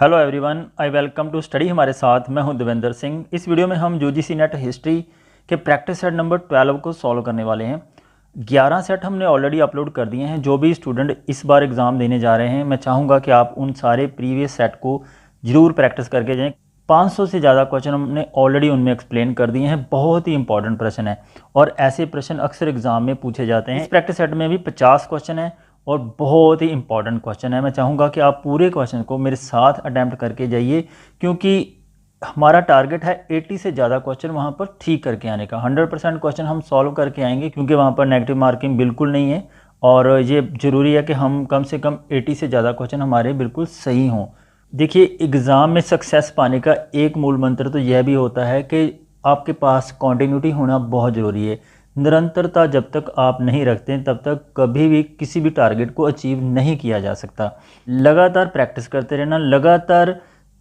Hello everyone, I welcome to study हमारे साथ। मैं हूं देवेंद्र सिंह। इस वीडियो में हम यूजीसी नेट हिस्ट्री के प्रैक्टिस सेट नंबर 12 को सॉल्व करने वाले हैं। 11 सेट हमने ऑलरेडी अपलोड कर दिए हैं। जो भी स्टूडेंट इस बार एग्ज़ाम देने जा रहे हैं, मैं चाहूँगा कि आप उन सारे प्रीवियस सेट को ज़रूर प्रैक्टिस करके जाएँ। 500 से ज़्यादा क्वेश्चन हमने ऑलरेडी उनमें एक्सप्लेन कर दिए हैं। बहुत ही इंपॉर्टेंट प्रश्न है और ऐसे प्रश्न अक्सर एग्जाम में पूछे जाते हैं। इस प्रैक्टिस सेट में भी 50 क्वेश्चन है और बहुत ही इंपॉर्टेंट क्वेश्चन है। मैं चाहूँगा कि आप पूरे क्वेश्चन को मेरे साथ अटैम्प्ट करके जाइए, क्योंकि हमारा टारगेट है 80 से ज़्यादा क्वेश्चन वहाँ पर ठीक करके आने का। 100% क्वेश्चन हम सॉल्व करके आएंगे, क्योंकि वहाँ पर नेगेटिव मार्किंग बिल्कुल नहीं है और ये ज़रूरी है कि हम कम से कम 80 से ज़्यादा क्वेश्चन हमारे बिल्कुल सही हों। देखिए, एग्ज़ाम में सक्सेस पाने का एक मूल मंत्र तो यह भी होता है कि आपके पास कॉन्टीन्यूटी होना बहुत ज़रूरी है। निरंतरता जब तक आप नहीं रखते तब तक कभी भी किसी भी टारगेट को अचीव नहीं किया जा सकता। लगातार प्रैक्टिस करते रहना, लगातार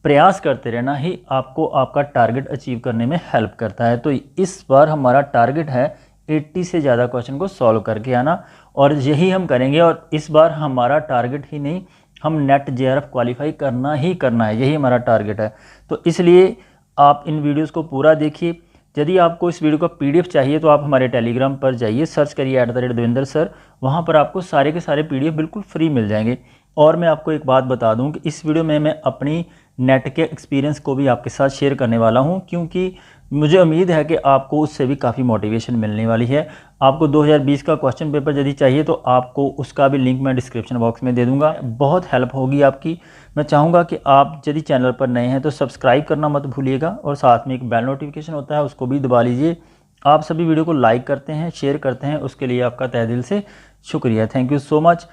प्रयास करते रहना ही आपको आपका टारगेट अचीव करने में हेल्प करता है। तो इस बार हमारा टारगेट है 80 से ज़्यादा क्वेश्चन को सॉल्व करके आना, और यही हम करेंगे। और इस बार हमारा टारगेट ही नहीं, हम नेट जेआरएफ क्वालिफाई करना ही करना है, यही हमारा टारगेट है। तो इसलिए आप इन वीडियोस को पूरा देखिए। यदि आपको इस वीडियो का पीडीएफ चाहिए तो आप हमारे टेलीग्राम पर जाइए, सर्च करिए @देवेंद्र सर। वहाँ पर आपको सारे के सारे पीडीएफ बिल्कुल फ्री मिल जाएंगे। और मैं आपको एक बात बता दूं कि इस वीडियो में मैं अपनी नेट के एक्सपीरियंस को भी आपके साथ शेयर करने वाला हूं, क्योंकि मुझे उम्मीद है कि आपको उससे भी काफ़ी मोटिवेशन मिलने वाली है। आपको 2020 का क्वेश्चन पेपर यदि चाहिए तो आपको उसका भी लिंक मैं डिस्क्रिप्शन बॉक्स में दे दूंगा। बहुत हेल्प होगी आपकी। मैं चाहूँगा कि आप यदि चैनल पर नए हैं तो सब्सक्राइब करना मत भूलिएगा, और साथ में एक बेल नोटिफिकेशन होता है उसको भी दबा लीजिए। आप सभी वीडियो को लाइक करते हैं, शेयर करते हैं, उसके लिए आपका तहे दिल से शुक्रिया। Thank you so much.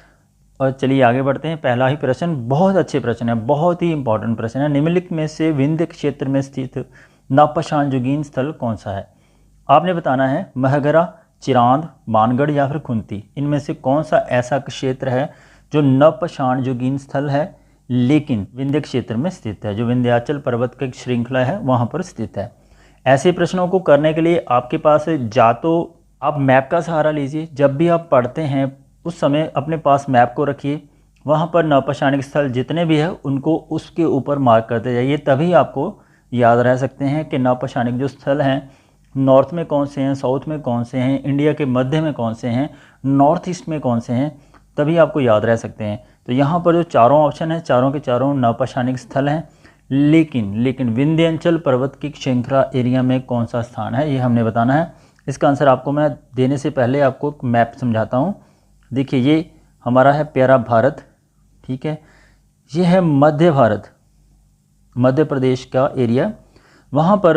और चलिए आगे बढ़ते हैं। पहला ही प्रश्न बहुत अच्छे प्रश्न है, बहुत ही इंपॉर्टेंट प्रश्न है। निम्नलिखित में से विंध्य क्षेत्र में स्थित नवपाषाण युगीन स्थल कौन सा है? आपने बताना है महगरा, चिरांद, मानगढ़ या फिर खुंती। इनमें से कौन सा ऐसा क्षेत्र है जो नवपाषाण युगीन स्थल है लेकिन विंध्य क्षेत्र में स्थित है, जो विंध्याचल पर्वत की श्रृंखला है वहाँ पर स्थित है। ऐसे प्रश्नों को करने के लिए आपके पास या तो आप मैप का सहारा लीजिए। जब भी आप पढ़ते हैं उस समय अपने पास मैप को रखिए, वहाँ पर नवपाषाणिक स्थल जितने भी हैं उनको उसके ऊपर मार्क करते जाइए, तभी आपको याद रह सकते हैं कि नवपाषाणिक जो स्थल हैं नॉर्थ में कौन से हैं, साउथ में कौन से हैं, इंडिया के मध्य में कौन से हैं, नॉर्थ ईस्ट में कौन से हैं, तभी आपको याद रह सकते हैं। तो यहाँ पर जो चारों ऑप्शन हैं, चारों के चारों नवपाषाणिक स्थल हैं, लेकिन विंध्याचल पर्वत की श्रृंखला एरिया में कौन सा स्थान है, ये हमने बताना है। इसका आंसर आपको मैं देने से पहले आपको मैप समझाता हूँ। देखिए, ये हमारा है प्यारा भारत, ठीक है। ये है मध्य भारत, मध्य प्रदेश का एरिया। वहाँ पर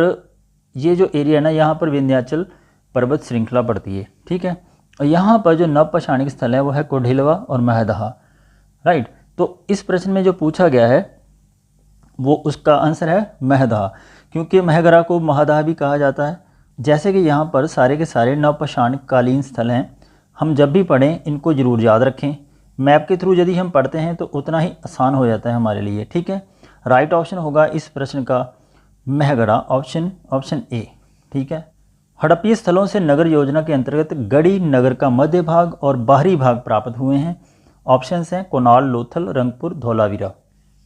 ये जो एरिया है ना, यहाँ पर विंध्याचल पर्वत श्रृंखला पड़ती है, ठीक है। और यहाँ पर जो नवपाषाणिक स्थल है वो है कोढिलवा और महदहा, राइट। तो इस प्रश्न में जो पूछा गया है वो उसका आंसर है महदहा, क्योंकि महगरा को महदहा भी कहा जाता है। जैसे कि यहाँ पर सारे के सारे नवपाषाणिक कालीन स्थल हैं। हम जब भी पढ़ें इनको ज़रूर याद रखें। मैप के थ्रू यदि हम पढ़ते हैं तो उतना ही आसान हो जाता है हमारे लिए, ठीक है। राइट ऑप्शन होगा इस प्रश्न का महगरा, ऑप्शन ए, ठीक है। हड़प्पीय स्थलों से नगर योजना के अंतर्गत गढ़ी नगर का मध्य भाग और बाहरी भाग प्राप्त हुए हैं। ऑप्शंस हैं कोनाल, लोथल, रंगपुर, धोलावीरा।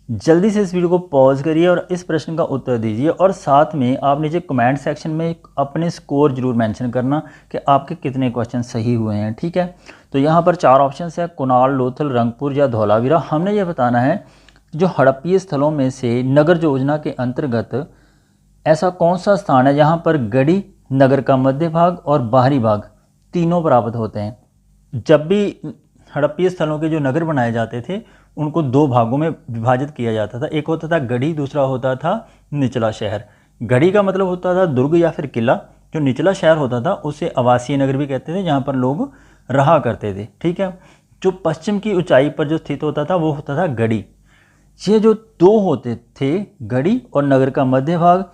जल्दी से इस वीडियो को पॉज करिए और इस प्रश्न का उत्तर दीजिए, और साथ में आप नीचे कमेंट सेक्शन में अपने स्कोर जरूर मेंशन करना कि आपके कितने क्वेश्चन सही हुए हैं, ठीक है। तो यहाँ पर 4 ऑप्शन है, कोनाल, लोथल, रंगपुर या धौलावीरा। हमने ये बताना है जो हड़प्पीय स्थलों में से नगर योजना के अंतर्गत ऐसा कौन सा स्थान है जहाँ पर गढ़ी नगर का मध्य भाग और बाहरी भाग तीनों प्राप्त होते हैं। जब भी हड़प्पीय स्थलों के जो नगर बनाए जाते थे उनको 2 भागों में विभाजित किया जाता था। एक होता था गढ़ी, दूसरा होता था निचला शहर। गढ़ी का मतलब होता था दुर्ग या फिर किला। जो निचला शहर होता था उसे आवासीय नगर भी कहते थे, जहाँ पर लोग रहा करते थे, ठीक है। जो पश्चिम की ऊंचाई पर जो स्थित होता था वो होता था गढ़ी। ये जो 2 होते थे, गढ़ी और नगर का मध्य भाग,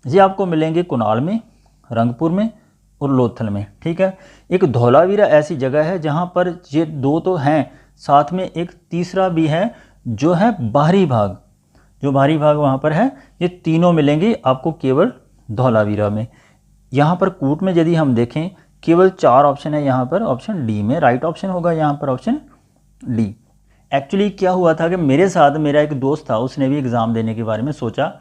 ये आपको मिलेंगे कुनाल में, रंगपुर में और लोथल में, ठीक है। एक धौलावीरा ऐसी जगह है जहाँ पर ये 2 तो हैं, साथ में एक तीसरा भी है जो है बाहरी भाग। जो बाहरी भाग वहाँ पर है, ये तीनों मिलेंगे आपको केवल धौलावीरा में। यहाँ पर कूट में यदि हम देखें केवल 4 ऑप्शन है यहाँ पर, ऑप्शन डी में राइट ऑप्शन होगा यहाँ पर ऑप्शन डी। एक्चुअली क्या हुआ था कि मेरे साथ मेरा एक दोस्त था, उसने भी एग्ज़ाम देने के बारे में सोचा,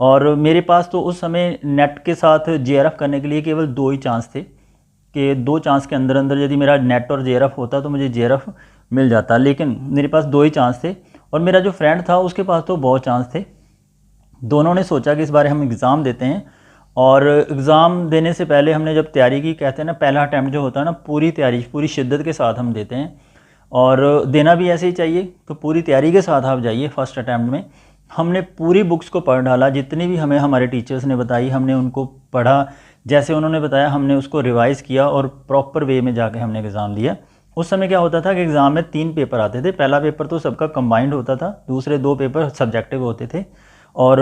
और मेरे पास तो उस समय नेट के साथ जेआरएफ करने के लिए केवल 2 ही चांस थे कि 2 चांस के अंदर अंदर यदि मेरा नेट और जेआरएफ होता तो मुझे जेआरएफ मिल जाता, लेकिन मेरे पास 2 ही चांस थे और मेरा जो फ्रेंड था उसके पास तो बहुत चांस थे। दोनों ने सोचा कि इस बार हम एग्ज़ाम देते हैं, और एग्ज़ाम देने से पहले हमने जब तैयारी की, कहते हैं ना पहला अटैम्प्ट जो होता है ना, पूरी तैयारी पूरी शिद्दत के साथ हम देते हैं, और देना भी ऐसे ही चाहिए। तो पूरी तैयारी के साथ आप जाइए फर्स्ट अटैम्प्ट में। हमने पूरी बुक्स को पढ़ डाला, जितनी भी हमें हमारे टीचर्स ने बताई हमने उनको पढ़ा, जैसे उन्होंने बताया हमने उसको रिवाइज़ किया और प्रॉपर वे में जाके हमने एग्ज़ाम दिया। उस समय क्या होता था कि एग्ज़ाम में 3 पेपर आते थे। पहला पेपर तो सबका कंबाइंड होता था, दूसरे 2 पेपर सब्जेक्टिव होते थे, और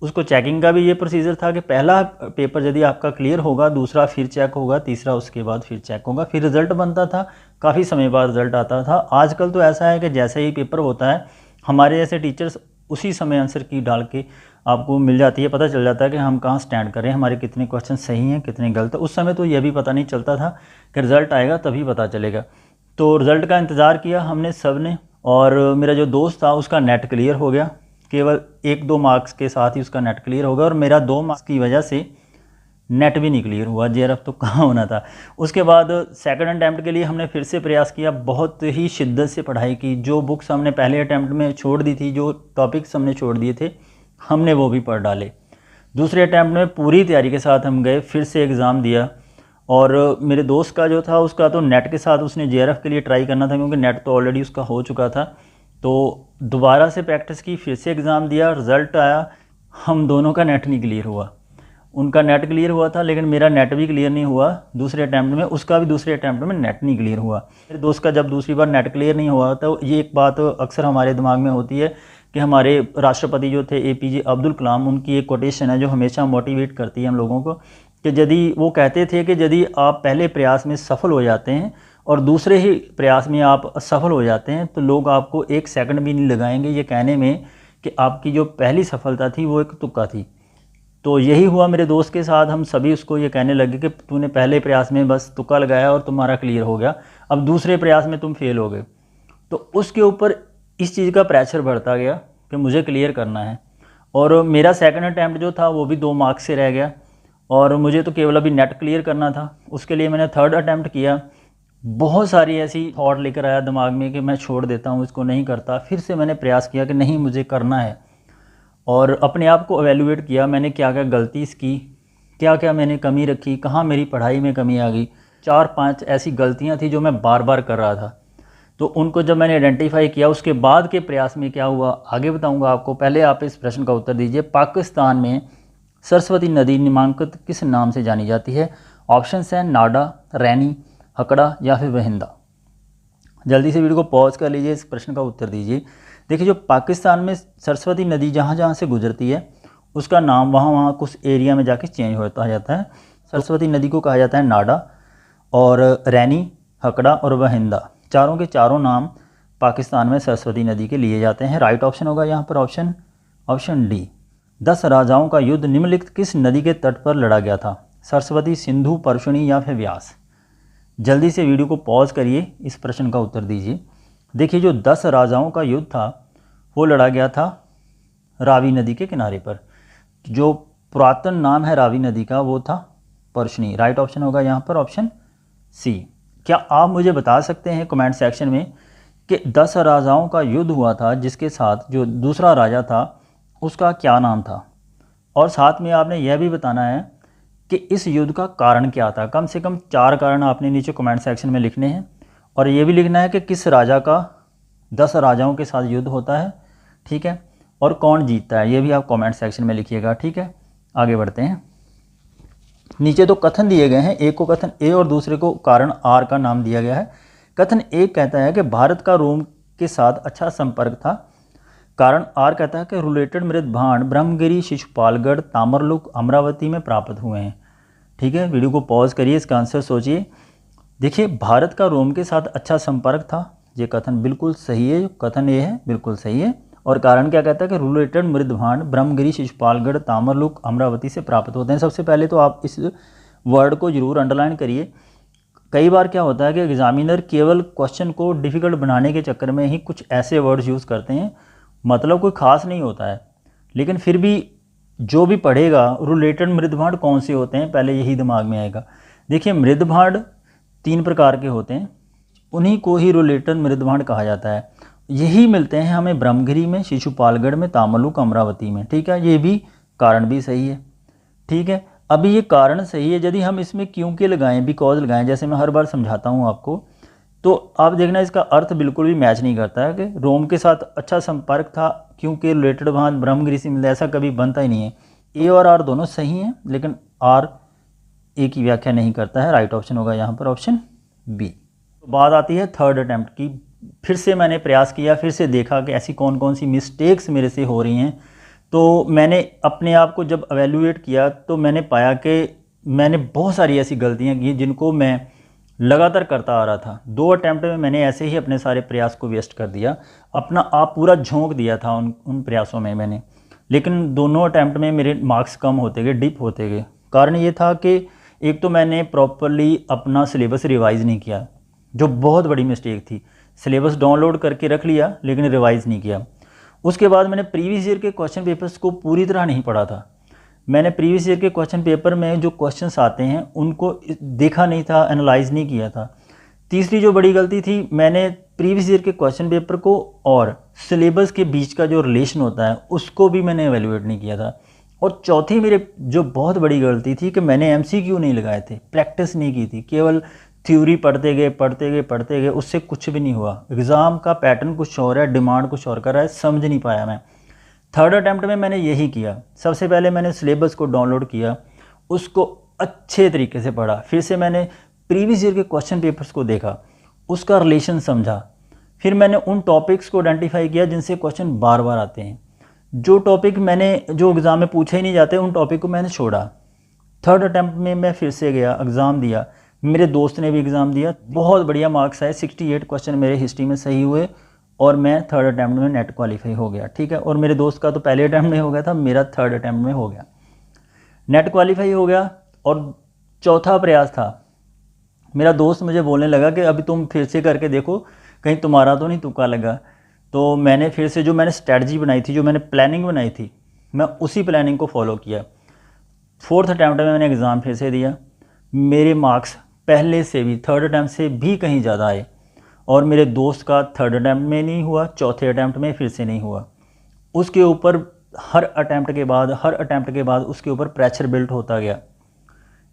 उसको चेकिंग का भी ये प्रोसीजर था कि पहला पेपर यदि आपका क्लियर होगा, दूसरा फिर चेक होगा, तीसरा उसके बाद फिर चेक होगा, फिर रिज़ल्ट बनता था, काफ़ी समय बाद रिज़ल्ट आता था। आजकल तो ऐसा है कि जैसे ही पेपर होता है हमारे जैसे टीचर्स उसी समय आंसर की डाल के आपको मिल जाती है, पता चल जाता है कि हम कहाँ स्टैंड कर रहे हैं, हमारे कितने क्वेश्चन सही हैं कितने गलत। उस समय तो यह भी पता नहीं चलता था कि रिज़ल्ट आएगा तभी पता चलेगा। तो रिज़ल्ट का इंतज़ार किया हमने सब ने, और मेरा जो दोस्त था उसका नेट क्लियर हो गया, केवल 1-2 मार्क्स के साथ ही उसका नेट क्लियर हो गया, और मेरा 2 मार्क्स की वजह से नेट भी नहीं क्लियर हुआ, जेआरएफ तो कहाँ होना था। उसके बाद सेकंड अटैम्प्ट के लिए हमने फिर से प्रयास किया, बहुत ही शिद्दत से पढ़ाई की, जो बुक्स हमने पहले अटैम्प्ट में छोड़ दी थी, जो टॉपिक्स हमने छोड़ दिए थे हमने वो भी पढ़ डाले। दूसरे अटैम्प्ट में पूरी तैयारी के साथ हम गए, फिर से एग्ज़ाम दिया, और मेरे दोस्त का जो था उसका तो नेट के साथ उसने जेआरएफ के लिए ट्राई करना था, क्योंकि नेट तो ऑलरेडी उसका हो चुका था। तो दोबारा से प्रैक्टिस की, फिर से एग्ज़ाम दिया, रिज़ल्ट आया, हम दोनों का नेट नहीं क्लियर हुआ। उनका नेट क्लियर हुआ था लेकिन मेरा नेट भी क्लियर नहीं हुआ दूसरे अटैम्प्ट में, उसका भी दूसरे अटैम्प्ट में नेट नहीं क्लियर हुआ। मेरे दोस्त का जब दूसरी बार नेट क्लियर नहीं हुआ तो ये एक बात अक्सर हमारे दिमाग में होती है कि हमारे राष्ट्रपति जो थे APJ अब्दुल कलाम, उनकी एक कोटेशन है जो हमेशा मोटिवेट करती है हम लोगों को, कि यदि वो कहते थे कि यदि आप पहले प्रयास में सफल हो जाते हैं और दूसरे ही प्रयास में आप असफल हो जाते हैं तो लोग आपको 1 सेकंड भी नहीं लगाएंगे ये कहने में कि आपकी जो पहली सफलता थी वो एक तुक्का थी। तो यही हुआ मेरे दोस्त के साथ, हम सभी उसको ये कहने लगे कि तूने पहले प्रयास में बस तुक्का लगाया और तुम्हारा क्लियर हो गया, अब दूसरे प्रयास में तुम फेल हो गए। तो उसके ऊपर इस चीज़ का प्रेशर बढ़ता गया कि मुझे क्लियर करना है, और मेरा सेकंड अटैम्प्ट जो था वो भी 2 मार्क्स से रह गया, और मुझे तो केवल अभी नेट क्लियर करना था। उसके लिए मैंने थर्ड अटैम्प्ट किया, बहुत सारी ऐसी थॉट लेकर आया दिमाग में कि मैं छोड़ देता हूँ, इसको नहीं करता। फिर से मैंने प्रयास किया कि नहीं मुझे करना है, और अपने आप को एवेल्युएट किया, मैंने क्या क्या गलती की, क्या क्या मैंने कमी रखी, कहाँ मेरी पढ़ाई में कमी आ गई। 4-5 ऐसी गलतियाँ थी जो मैं बार बार कर रहा था। तो उनको जब मैंने आइडेंटिफाई किया उसके बाद के प्रयास में क्या हुआ आगे बताऊंगा आपको। पहले आप इस प्रश्न का उत्तर दीजिए, पाकिस्तान में सरस्वती नदी नामांकित किस नाम से जानी जाती है? ऑप्शन हैं नाडा, रैनी, हकड़ा या फिर वहिंदा। जल्दी से वीडियो को पॉज कर लीजिए, इस प्रश्न का उत्तर दीजिए। देखिए, जो पाकिस्तान में सरस्वती नदी जहाँ जहाँ से गुजरती है उसका नाम वहाँ वहाँ कुछ एरिया में जाके चेंज होता जाता है। सरस्वती नदी को कहा जाता है नाडा, और रैनी, हकड़ा और वहिंदा, चारों के चारों नाम पाकिस्तान में सरस्वती नदी के लिए जाते हैं। राइट ऑप्शन होगा यहाँ पर ऑप्शन डी। 10 राजाओं का युद्ध निम्नलिखित किस नदी के तट पर लड़ा गया था? सरस्वती, सिंधु, परशुनी या फिर व्यास। जल्दी से वीडियो को पॉज करिए, इस प्रश्न का उत्तर दीजिए। देखिए, जो 10 राजाओं का युद्ध था वो लड़ा गया था रावी नदी के किनारे पर। जो पुरातन नाम है रावी नदी का वो था परशुनी। राइट ऑप्शन होगा यहाँ पर ऑप्शन सी। क्या आप मुझे बता सकते हैं कमेंट सेक्शन में कि 10 राजाओं का युद्ध हुआ था जिसके साथ जो दूसरा राजा था उसका क्या नाम था? और साथ में आपने यह भी बताना है कि इस युद्ध का कारण क्या था। कम से कम 4 कारण आपने नीचे कमेंट सेक्शन में लिखने हैं, और ये भी लिखना है कि किस राजा का 10 राजाओं के साथ युद्ध होता है, ठीक है, और कौन जीतता है, ये भी आप कमेंट सेक्शन में लिखिएगा, ठीक है। आगे बढ़ते हैं। नीचे तो कथन दिए गए हैं, एक को कथन ए और दूसरे को कारण आर का नाम दिया गया है। कथन ए कहता है कि भारत का रोम के साथ अच्छा संपर्क था। कारण आर कहता है कि रूलेटेड मृत भांड ब्रह्मगिरी, शिशुपालगढ़, तामरलुक, अमरावती में प्राप्त हुए हैं। ठीक है, वीडियो को पॉज करिए, इसका आंसर सोचिए। देखिए, भारत का रोम के साथ अच्छा संपर्क था, ये कथन बिल्कुल सही है, कथन ये है बिल्कुल सही है। और कारण क्या कहता है कि रूलेटेड मृत भांड ब्रह्मगिरी, शिशुपालगढ़, तामरलुक, अमरावती से प्राप्त होते हैं। सबसे पहले तो आप इस वर्ड को जरूर अंडरलाइन करिए। कई बार क्या होता है कि एग्जामिनर केवल क्वेश्चन को डिफ़िकल्ट बनाने के चक्कर में ही कुछ ऐसे वर्ड्स यूज़ करते हैं, मतलब कोई ख़ास नहीं होता है, लेकिन फिर भी जो भी पढ़ेगा रिलेटेड मृदभांड कौन से होते हैं पहले यही दिमाग में आएगा। देखिए मृदभांड 3 प्रकार के होते हैं, उन्हीं को ही रिलेटेड मृदभांड कहा जाता है। यही मिलते हैं हमें ब्रह्मगिरी में, शिशुपालगढ़ में, ताम्रलिक, अमरावती में। ठीक है, ये भी कारण भी सही है। ठीक है, अभी ये कारण सही है, यदि हम इसमें क्योंकि लगाएं, बिकॉज लगाएं, जैसे मैं हर बार समझाता हूँ आपको, तो आप देखना इसका अर्थ बिल्कुल भी मैच नहीं करता है कि रोम के साथ अच्छा संपर्क था क्योंकि रिलेटेड भांत ब्रह्मगिरी से मिलता, ऐसा कभी बनता ही नहीं है। ए और आर दोनों सही हैं, लेकिन आर ए की व्याख्या नहीं करता है। राइट ऑप्शन होगा यहाँ पर ऑप्शन बी। तो बात आती है थर्ड अटैम्प्ट की। फिर से मैंने प्रयास किया, फिर से देखा कि ऐसी कौन कौन सी मिस्टेक्स मेरे से हो रही हैं। तो मैंने अपने आप को जब एवेल्यूएट किया तो मैंने पाया कि मैंने बहुत सारी ऐसी गलतियां की जिनको मैं लगातार करता आ रहा था। 2 अटैम्प्ट में मैंने ऐसे ही अपने सारे प्रयास को वेस्ट कर दिया, अपना आप पूरा झोंक दिया था उन प्रयासों में मैंने, लेकिन दोनों अटैम्प्ट में मेरे मार्क्स कम होते गए, डिप होते गए। कारण ये था कि एक तो मैंने प्रॉपरली अपना सिलेबस रिवाइज़ नहीं किया, जो बहुत बड़ी मिस्टेक थी। सिलेबस डाउनलोड करके रख लिया लेकिन रिवाइज़ नहीं किया। उसके बाद मैंने प्रीवियस ईयर के क्वेश्चन पेपर्स को पूरी तरह नहीं पढ़ा था। मैंने प्रीवियस ईयर के क्वेश्चन पेपर में जो क्वेश्चंस आते हैं उनको देखा नहीं था, एनालाइज नहीं किया था। तीसरी जो बड़ी गलती थी, मैंने प्रीवियस ईयर के क्वेश्चन पेपर को और सिलेबस के बीच का जो रिलेशन होता है उसको भी मैंने एवेल्यूएट नहीं किया था। और चौथी मेरे जो बहुत बड़ी गलती थी कि मैंने एमसीक्यू नहीं लगाए थे, प्रैक्टिस नहीं की थी, केवल थ्योरी पढ़ते गए, उससे कुछ भी नहीं हुआ। एग्ज़ाम का पैटर्न कुछ और है, डिमांड कुछ और कर रहा है, समझ नहीं पाया मैं। थर्ड अटैम्प्ट में मैंने यही किया। सबसे पहले मैंने सिलेबस को डाउनलोड किया, उसको अच्छे तरीके से पढ़ा, फिर से मैंने प्रीवियस ईयर के क्वेश्चन पेपर्स को देखा, उसका रिलेशन समझा, फिर मैंने उन टॉपिक्स को आइडेंटिफाई किया जिनसे क्वेश्चन बार बार आते हैं। जो टॉपिक जो एग्ज़ाम में पूछे ही नहीं जाते उन टॉपिक को मैंने छोड़ा। थर्ड अटैम्प्ट में मैं फिर से गया, एग्ज़ाम दिया, मेरे दोस्त ने भी एग्ज़ाम दिया, बहुत बढ़िया मार्क्स आए, 68 क्वेश्चन मेरे हिस्ट्री में सही हुए और मैं थर्ड अटैम्प्ट में नेट क्वालिफाई हो गया। ठीक है, और मेरे दोस्त का तो पहले अटैम्प्ट में हो गया था, मेरा थर्ड अटैम्प्ट में हो गया, नेट क्वालिफाई हो गया। और चौथा प्रयास था, मेरा दोस्त मुझे बोलने लगा कि अभी तुम फिर से करके देखो कहीं तुम्हारा तो नहीं तुक्का लगा। तो मैंने फिर से जो मैंने स्ट्रैटेजी बनाई थी, जो मैंने प्लानिंग बनाई थी, मैं उसी प्लानिंग को फॉलो किया। फोर्थ अटैम्प्ट में मैंने एग्ज़ाम फिर से दिया, मेरे मार्क्स पहले से भी थर्ड अटैम्प्ट से भी कहीं ज़्यादा आए और मेरे दोस्त का थर्ड अटैम्प्ट में नहीं हुआ, चौथे अटैम्प्ट में फिर से नहीं हुआ। उसके ऊपर हर अटैम्प्ट के बाद उसके ऊपर प्रेशर बिल्ट होता गया।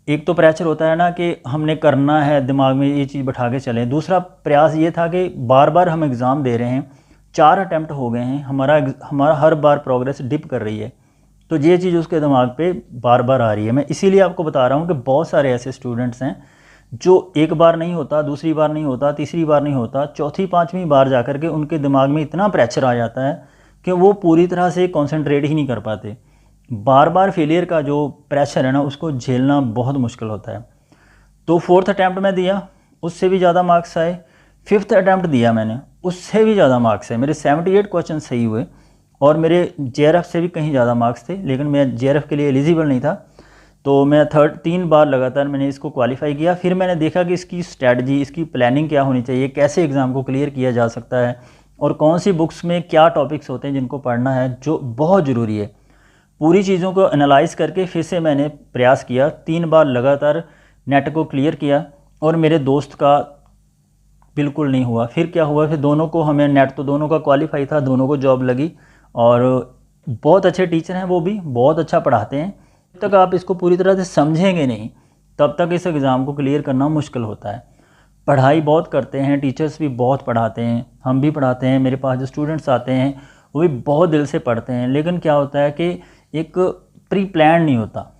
एक तो प्रेशर होता है ना कि हमने करना है, दिमाग में ये चीज़ बैठा के चलें। दूसरा प्रयास ये था कि बार बार हम एग्ज़ाम दे रहे हैं, 4 अटैम्प्ट हो गए हैं, हमारा हर बार प्रोग्रेस डिप कर रही है, तो ये चीज़ उसके दिमाग पे बार बार आ रही है। मैं इसीलिए आपको बता रहा हूँ कि बहुत सारे ऐसे स्टूडेंट्स हैं जो एक बार नहीं होता, दूसरी बार नहीं होता, तीसरी बार नहीं होता, चौथी पाँचवीं बार जा कर के उनके दिमाग में इतना प्रेशर आ जाता है कि वो पूरी तरह से कंसंट्रेट ही नहीं कर पाते। बार बार फेलियर का जो प्रेशर है ना, उसको झेलना बहुत मुश्किल होता है। तो फोर्थ अटैम्प्ट में दिया, उससे भी ज़्यादा मार्क्स आए। फिफ्थ अटैम्प्ट दिया मैंने, उससे भी ज़्यादा मार्क्स आए। मेरे 78 क्वेश्चन सही हुए और मेरे जेआरएफ से भी कहीं ज़्यादा मार्क्स थे, लेकिन मैं जेआरएफ के लिए एलिजिबल नहीं था। तो मैं 3 बार लगातार मैंने इसको क्वालिफाई किया। फिर मैंने देखा कि इसकी स्ट्रैटेजी, इसकी प्लानिंग क्या होनी चाहिए, कैसे एग्ज़ाम को क्लियर किया जा सकता है और कौन सी बुक्स में क्या टॉपिक्स होते हैं जिनको पढ़ना है, जो बहुत ज़रूरी है। पूरी चीज़ों को एनालाइज करके फिर से मैंने प्रयास किया, 3 बार लगातार नेट को क्लियर किया और मेरे दोस्त का बिल्कुल नहीं हुआ। फिर क्या हुआ, फिर दोनों को, हमें नेट तो दोनों का क्वालिफाई था, दोनों को जॉब लगी और बहुत अच्छे टीचर हैं, वो भी बहुत अच्छा पढ़ाते हैं। जब तक आप इसको पूरी तरह से समझेंगे नहीं तब तक इस एग्ज़ाम को क्लियर करना मुश्किल होता है। पढ़ाई बहुत करते हैं, टीचर्स भी बहुत पढ़ाते हैं, हम भी पढ़ाते हैं, मेरे पास जो स्टूडेंट्स आते हैं वो भी बहुत दिल से पढ़ते हैं, लेकिन क्या होता है कि एक प्री प्लान नहीं होता।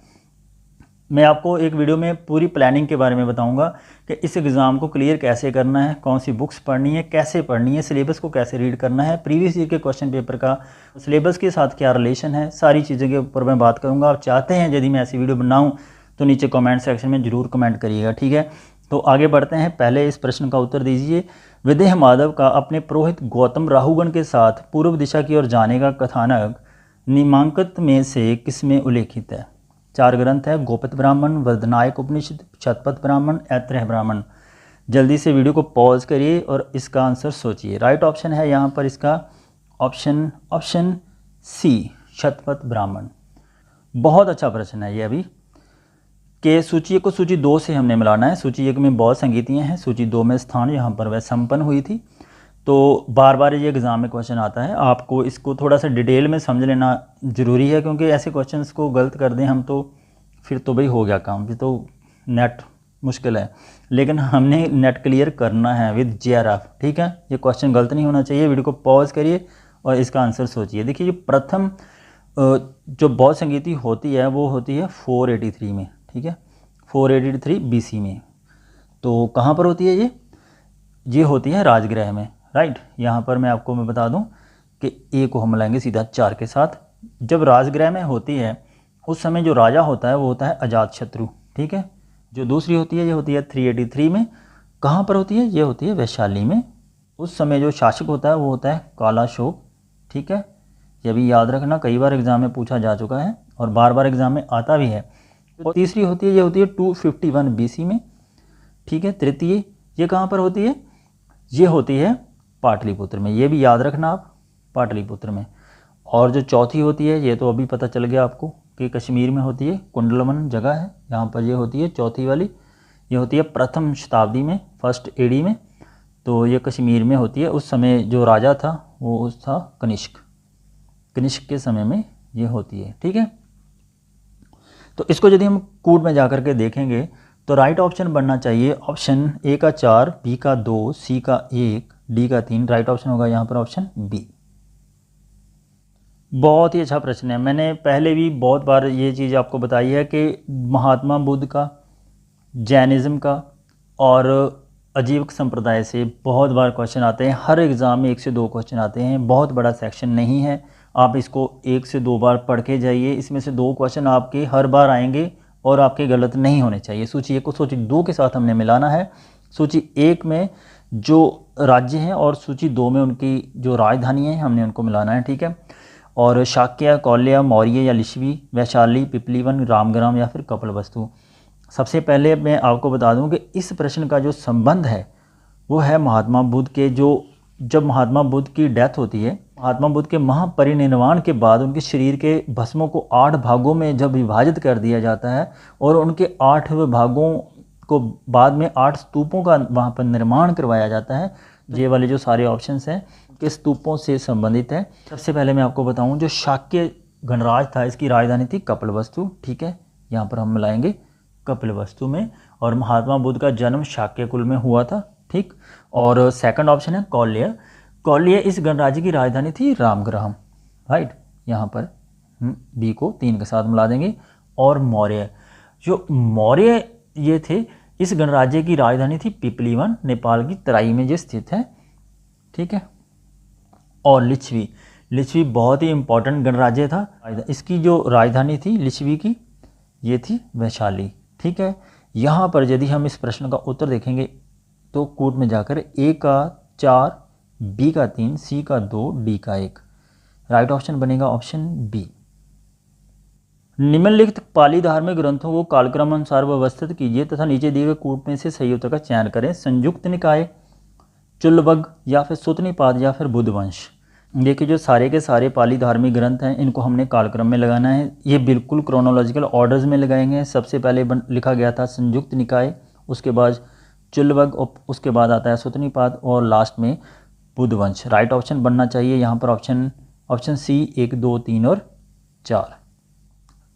मैं आपको एक वीडियो में पूरी प्लानिंग के बारे में बताऊंगा कि इस एग्ज़ाम को क्लियर कैसे करना है, कौन सी बुक्स पढ़नी है, कैसे पढ़नी है, सिलेबस को कैसे रीड करना है, प्रीवियस ईयर के क्वेश्चन पेपर का सिलेबस के साथ क्या रिलेशन है, सारी चीज़ों के ऊपर मैं बात करूंगा। आप चाहते हैं यदि मैं ऐसी वीडियो बनाऊं तो नीचे कमेंट सेक्शन में ज़रूर कमेंट करिएगा, ठीक है। तो आगे बढ़ते हैं, पहले इस प्रश्न का उत्तर दीजिए। विदेह माधव का अपने पुरोहित गौतम राहुगण के साथ पूर्व दिशा की ओर जाने का कथानक निम्नांकित में से किसमें उल्लेखित है? 4 ग्रंथ है, गोपत ब्राह्मण, वरदनायक उपनिषद, शतपथ ब्राह्मण, ऐत्रेय ब्राह्मण। जल्दी से वीडियो को पॉज करिए और इसका आंसर सोचिए। राइट ऑप्शन है यहाँ पर इसका ऑप्शन सी, शतपथ ब्राह्मण। बहुत अच्छा प्रश्न है ये अभी कि सूची एक को सूची 2 से हमने मिलाना है। सूची 1 में बहुत संगीतियाँ हैं, सूची 2 में स्थान यहाँ पर वह संपन्न हुई थी। तो बार बार ये एग्ज़ाम में क्वेश्चन आता है, आपको इसको थोड़ा सा डिटेल में समझ लेना ज़रूरी है, क्योंकि ऐसे क्वेश्चंस को गलत कर दें हम तो फिर तो भाई हो गया काम, फिर तो नेट मुश्किल है। लेकिन हमने नेट क्लियर करना है विद JRF, ठीक है। ये क्वेश्चन गलत नहीं होना चाहिए। वीडियो को पॉज करिए और इसका आंसर सोचिए। देखिए जो प्रथम जो बहुत संगीति होती है वो होती है 483 में, ठीक है, 483 BC में। तो कहाँ पर होती है ये होती है राजगृह में, राइट। यहाँ पर मैं आपको बता दूं कि ए को हम लाएंगे सीधा 4 के साथ। जब राजगृह में होती है उस समय जो राजा होता है वो होता है अजातशत्रु, ठीक है। जो दूसरी होती है ये होती है 383 में। कहाँ पर होती है? ये होती है वैशाली में। उस समय जो शासक होता है वो होता है कालाशोक, ठीक है। ये भी याद रखना, कई बार एग्जाम में पूछा जा चुका है और बार बार एग्जाम में आता भी है। और तीसरी होती है ये होती है 251 BC में, ठीक है। तृतीय ये कहाँ पर होती है? ये होती है पाटलिपुत्र में। ये भी याद रखना आप, पाटलिपुत्र में। और जो चौथी होती है ये तो अभी पता चल गया आपको कि कश्मीर में होती है, कुंडलवन जगह है यहाँ पर। ये होती है चौथी वाली, ये होती है प्रथम शताब्दी में, फर्स्ट AD में। तो ये कश्मीर में होती है। उस समय जो राजा था वो था कनिष्क के समय में ये होती है, ठीक है। तो इसको यदि हम कूट में जाकर के देखेंगे तो राइट ऑप्शन बनना चाहिए ऑप्शन A का 4, B का 2, C का 1, D का 3। राइट ऑप्शन होगा यहाँ पर ऑप्शन B। बहुत ही अच्छा प्रश्न है। मैंने पहले भी बहुत बार ये चीज़ आपको बताई है कि महात्मा बुद्ध का, जैनिज़्म का और अजीवक संप्रदाय से बहुत बार क्वेश्चन आते हैं। हर एग्ज़ाम में 1 से 2 क्वेश्चन आते हैं। बहुत बड़ा सेक्शन नहीं है, आप इसको 1 से 2 बार पढ़ के जाइए। इसमें से 2 क्वेश्चन आपके हर बार आएंगे और आपके गलत नहीं होने चाहिए। सूची 1 को सूची 2 के साथ हमने मिलाना है। सूची 1 में जो राज्य हैं और सूची 2 में उनकी जो राजधानी है हमने उनको मिलाना है, ठीक है। और शाक्य, कौल्य, मौर्य या लिच्छवी, वैशाली, पिपलीवन, रामग्राम या फिर कपिलवस्तु। सबसे पहले मैं आपको बता दूं कि इस प्रश्न का जो संबंध है वो है महात्मा बुद्ध के, जो जब महात्मा बुद्ध की डेथ होती है, महात्मा बुद्ध के महापरिनिर्वाण के बाद उनके शरीर के भस्मों को 8 भागों में जब विभाजित कर दिया जाता है और उनके 8 भागों को बाद में 8 स्तूपों का वहाँ पर निर्माण करवाया जाता है। ये वाले जो सारे ऑप्शंस हैं के स्तूपों से संबंधित है। सबसे पहले मैं आपको बताऊं जो शाक्य गणराज था इसकी राजधानी थी कपिलवस्तु, ठीक है। यहाँ पर हम मिलाएंगे कपिलवस्तु में। और महात्मा बुद्ध का जन्म शाक्य कुल में हुआ था, ठीक। और सेकंड ऑप्शन है कौल्य इस गणराज्य की राजधानी थी रामग्राम, राइट। यहाँ पर B को 3 के साथ मिला देंगे। और मौर्य ये थे, इस गणराज्य की राजधानी थी पिपलीवन, नेपाल की तराई में जो स्थित है, ठीक है। और लिच्छवी बहुत ही इंपॉर्टेंट गणराज्य था। इसकी जो राजधानी थी लिच्छवी की ये थी वैशाली, ठीक है। यहाँ पर यदि हम इस प्रश्न का उत्तर देखेंगे तो कूट में जाकर A का 4, B का 3, C का 2, D का 1। राइट ऑप्शन बनेगा ऑप्शन B। निम्नलिखित पाली धार्मिक ग्रंथों को कालक्रम अनुसार व्यवस्थित कीजिए तथा नीचे दिए गए कूट में से सही उत्तर का चयन करें। संयुक्त निकाय, चुल्लवग या फिर सुत्तनिपात या फिर बुद्धवंश। देखिए जो सारे के सारे पाली धार्मिक ग्रंथ हैं इनको हमने कालक्रम में लगाना है। ये बिल्कुल क्रोनोलॉजिकल ऑर्डर्स में लगाएंगे। सबसे पहले लिखा गया था संयुक्त निकाय, उसके बाद चुल्लवग, उसके बाद आता है सुत्तनिपात और लास्ट में बुद्धवंश। राइट ऑप्शन बनना चाहिए यहाँ पर ऑप्शन C 1, 2, 3 और 4।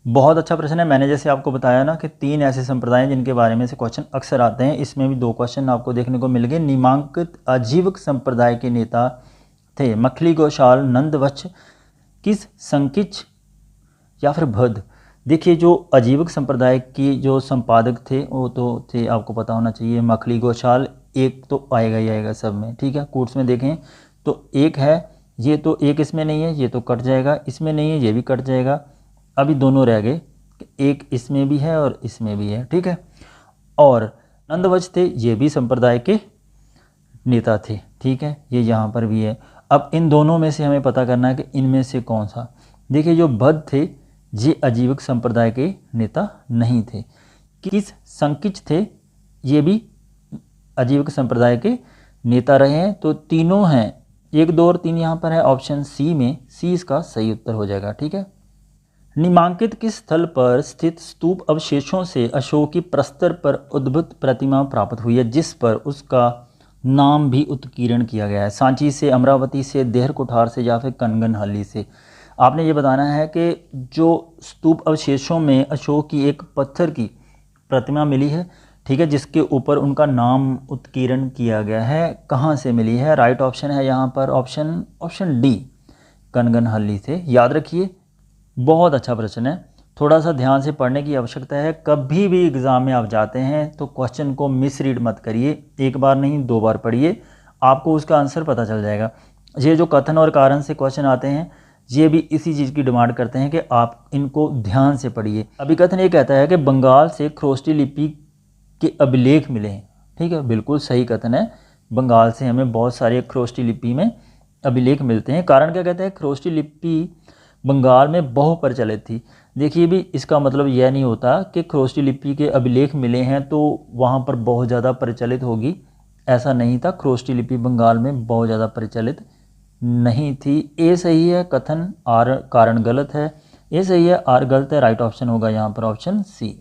बहुत अच्छा प्रश्न है। मैंने जैसे आपको बताया ना कि 3 ऐसे संप्रदाय हैं जिनके बारे में से क्वेश्चन अक्सर आते हैं। इसमें भी 2 क्वेश्चन आपको देखने को मिल गए। निमांकित आजीवक संप्रदाय के नेता थे मखली, गौशाल, नंदवच्छ, किस, संकिच या फिर भद्द। देखिए जो आजीवक संप्रदाय की जो संपादक थे वो तो थे, आपको पता होना चाहिए, मखली, गौशाल। एक तो आएगा ही आएगा सब में, ठीक है। कोर्स में देखें तो एक है, ये तो एक इसमें नहीं है, ये तो कट जाएगा, इसमें नहीं है, ये भी कट जाएगा। अभी दोनों रह गए, एक इसमें भी है और इसमें भी है, ठीक है। और नंदवच्छ थे, ये भी संप्रदाय के नेता थे, ठीक है। ये यहाँ पर भी है। अब इन दोनों में से हमें पता करना है कि इनमें से कौन सा। देखिए जो भद्द थे ये आजीवक संप्रदाय के नेता नहीं थे। किस, संकिच थे, ये भी आजीविका संप्रदाय के नेता रहे हैं। तो तीनों हैं, 1, 2 और 3 यहाँ पर है ऑप्शन सी में, सी इसका सही उत्तर हो जाएगा। ठीक है। निम्नांकित किस स्थल पर स्थित स्तूप अवशेषों से अशोक की प्रस्तर पर उद्भूत प्रतिमा प्राप्त हुई है, जिस पर उसका नाम भी उत्कीर्ण किया गया है? सांची से, अमरावती से, देहर कुठार से या फिर कनगनहल्ली से? आपने ये बताना है कि जो स्तूप अवशेषों में अशोक की एक पत्थर की प्रतिमा मिली है, ठीक है, जिसके ऊपर उनका नाम उत्कीर्ण किया गया है, कहाँ से मिली है? राइट ऑप्शन है यहाँ पर ऑप्शन डी, कनगनहल्ली से। याद रखिए, बहुत अच्छा प्रश्न है, थोड़ा सा ध्यान से पढ़ने की आवश्यकता है। कभी भी एग्ज़ाम में आप जाते हैं तो क्वेश्चन को मिसरीड मत करिए, एक बार नहीं 2 बार पढ़िए, आपको उसका आंसर पता चल जाएगा। ये जो कथन और कारण से क्वेश्चन आते हैं, ये भी इसी चीज़ की डिमांड करते हैं कि आप इनको ध्यान से पढ़िए। अभी कथन ये कहता है कि बंगाल से खरोष्टी लिपि के अभिलेख मिले हैं। ठीक है, बिल्कुल सही कथन है, बंगाल से हमें बहुत सारे खरोष्टी लिपि में अभिलेख मिलते हैं। कारण क्या कहते हैं? खरोष्टी लिपि बंगाल में बहु प्रचलित थी। देखिए भी, इसका मतलब यह नहीं होता कि खरोष्टी लिपि के अभिलेख मिले हैं तो वहाँ पर बहुत ज़्यादा प्रचलित होगी, ऐसा नहीं था। खरोष्टी लिपि बंगाल में बहुत ज़्यादा प्रचलित नहीं थी। ए सही है कथन, आर कारण गलत है। ए सही है, आर गलत है। राइट ऑप्शन होगा यहाँ पर ऑप्शन सी।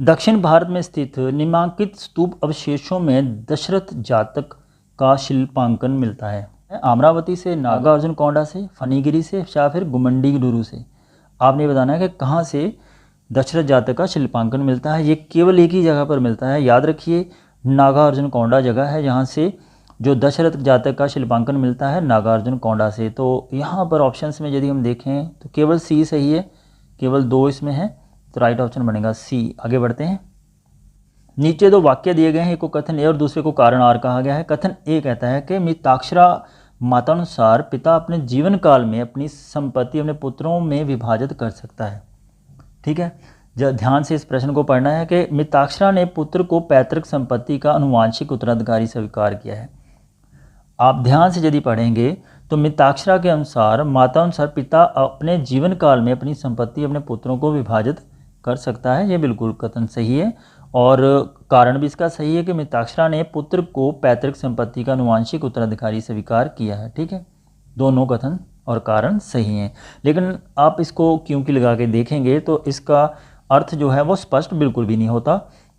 दक्षिण भारत में स्थित निम्नांकित स्तूप अवशेषों में दशरथ जातक का शिल्पांकन मिलता है? अमरावती से, नागार्जुनकोंडा से, फणिगिरी से या फिर गुम्मडी-गुरु से? आपने बताना है कि कहाँ से दशरथ जातक का शिल्पांकन मिलता है। ये केवल एक ही जगह पर मिलता है, याद रखिए, नागार्जुनकोंडा जगह है जहाँ से जो दशरथ जातक का शिल्पांकन मिलता है, नागार्जुनकोंडा से। तो यहाँ पर ऑप्शंस में यदि हम देखें तो केवल सी सही है, केवल 2 इसमें है, तो राइट ऑप्शन बनेगा सी। आगे बढ़ते हैं। नीचे 2 वाक्य दिए गए हैं, एक को कथन ए और दूसरे को कारण आर कहा गया है। कथन ए कहता है कि मिताक्षरा मतानुसार पिता अपने जीवन काल में अपनी संपत्ति अपने पुत्रों में विभाजित कर सकता है। ठीक है, जब ध्यान से इस प्रश्न को पढ़ना है कि मिताक्षरा ने पुत्र को पैतृक संपत्ति का अनुवांशिक उत्तराधिकारी स्वीकार किया है। आप ध्यान से यदि पढ़ेंगे तो मिताक्षरा के अनुसार, माता अनुसार पिता अपने जीवन काल में अपनी संपत्ति अपने पुत्रों को विभाजित कर सकता है। ये बिल्कुल कथन सही है और कारण भी इसका सही है कि मिताक्षरा ने पुत्र को पैतृक संपत्ति का अनुवांशिक उत्तराधिकारी स्वीकार किया है। ठीक है, दोनों कथन और कारण सही हैं, लेकिन आप इसको क्योंकि लगा के देखेंगे तो इसका अर्थ जो है वो स्पष्ट बिल्कुल भी नहीं होता।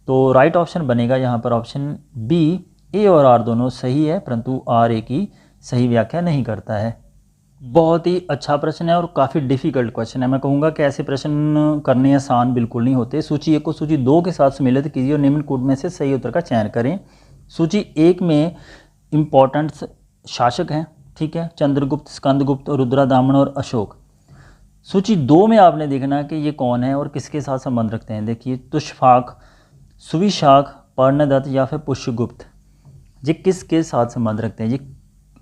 तो राइट ऑप्शन बनेगा यहाँ पर ऑप्शन बी। ए और आर दोनों सही है, परंतु आर ए की सही व्याख्या नहीं करता है। बहुत ही अच्छा प्रश्न है और काफ़ी डिफ़िकल्ट क्वेश्चन है। मैं कहूँगा कि ऐसे प्रश्न करने आसान बिल्कुल नहीं होते। सूची 1 को सूची 2 के साथ सम्मिलित कीजिए और निम्न कूट में से सही उत्तर का चयन करें। सूची 1 में इम्पॉर्टेंट शासक हैं, ठीक है, चंद्रगुप्त, स्कंदगुप्त, रुद्रदामन और अशोक। सूची 2 में आपने देखना है कि ये कौन है और किसके साथ संबंध रखते हैं। देखिए, तुषफाक, सुविशाख, पर्णदत्त या फिर पुष्यगुप्त, ये किसके साथ संबंध रखते हैं?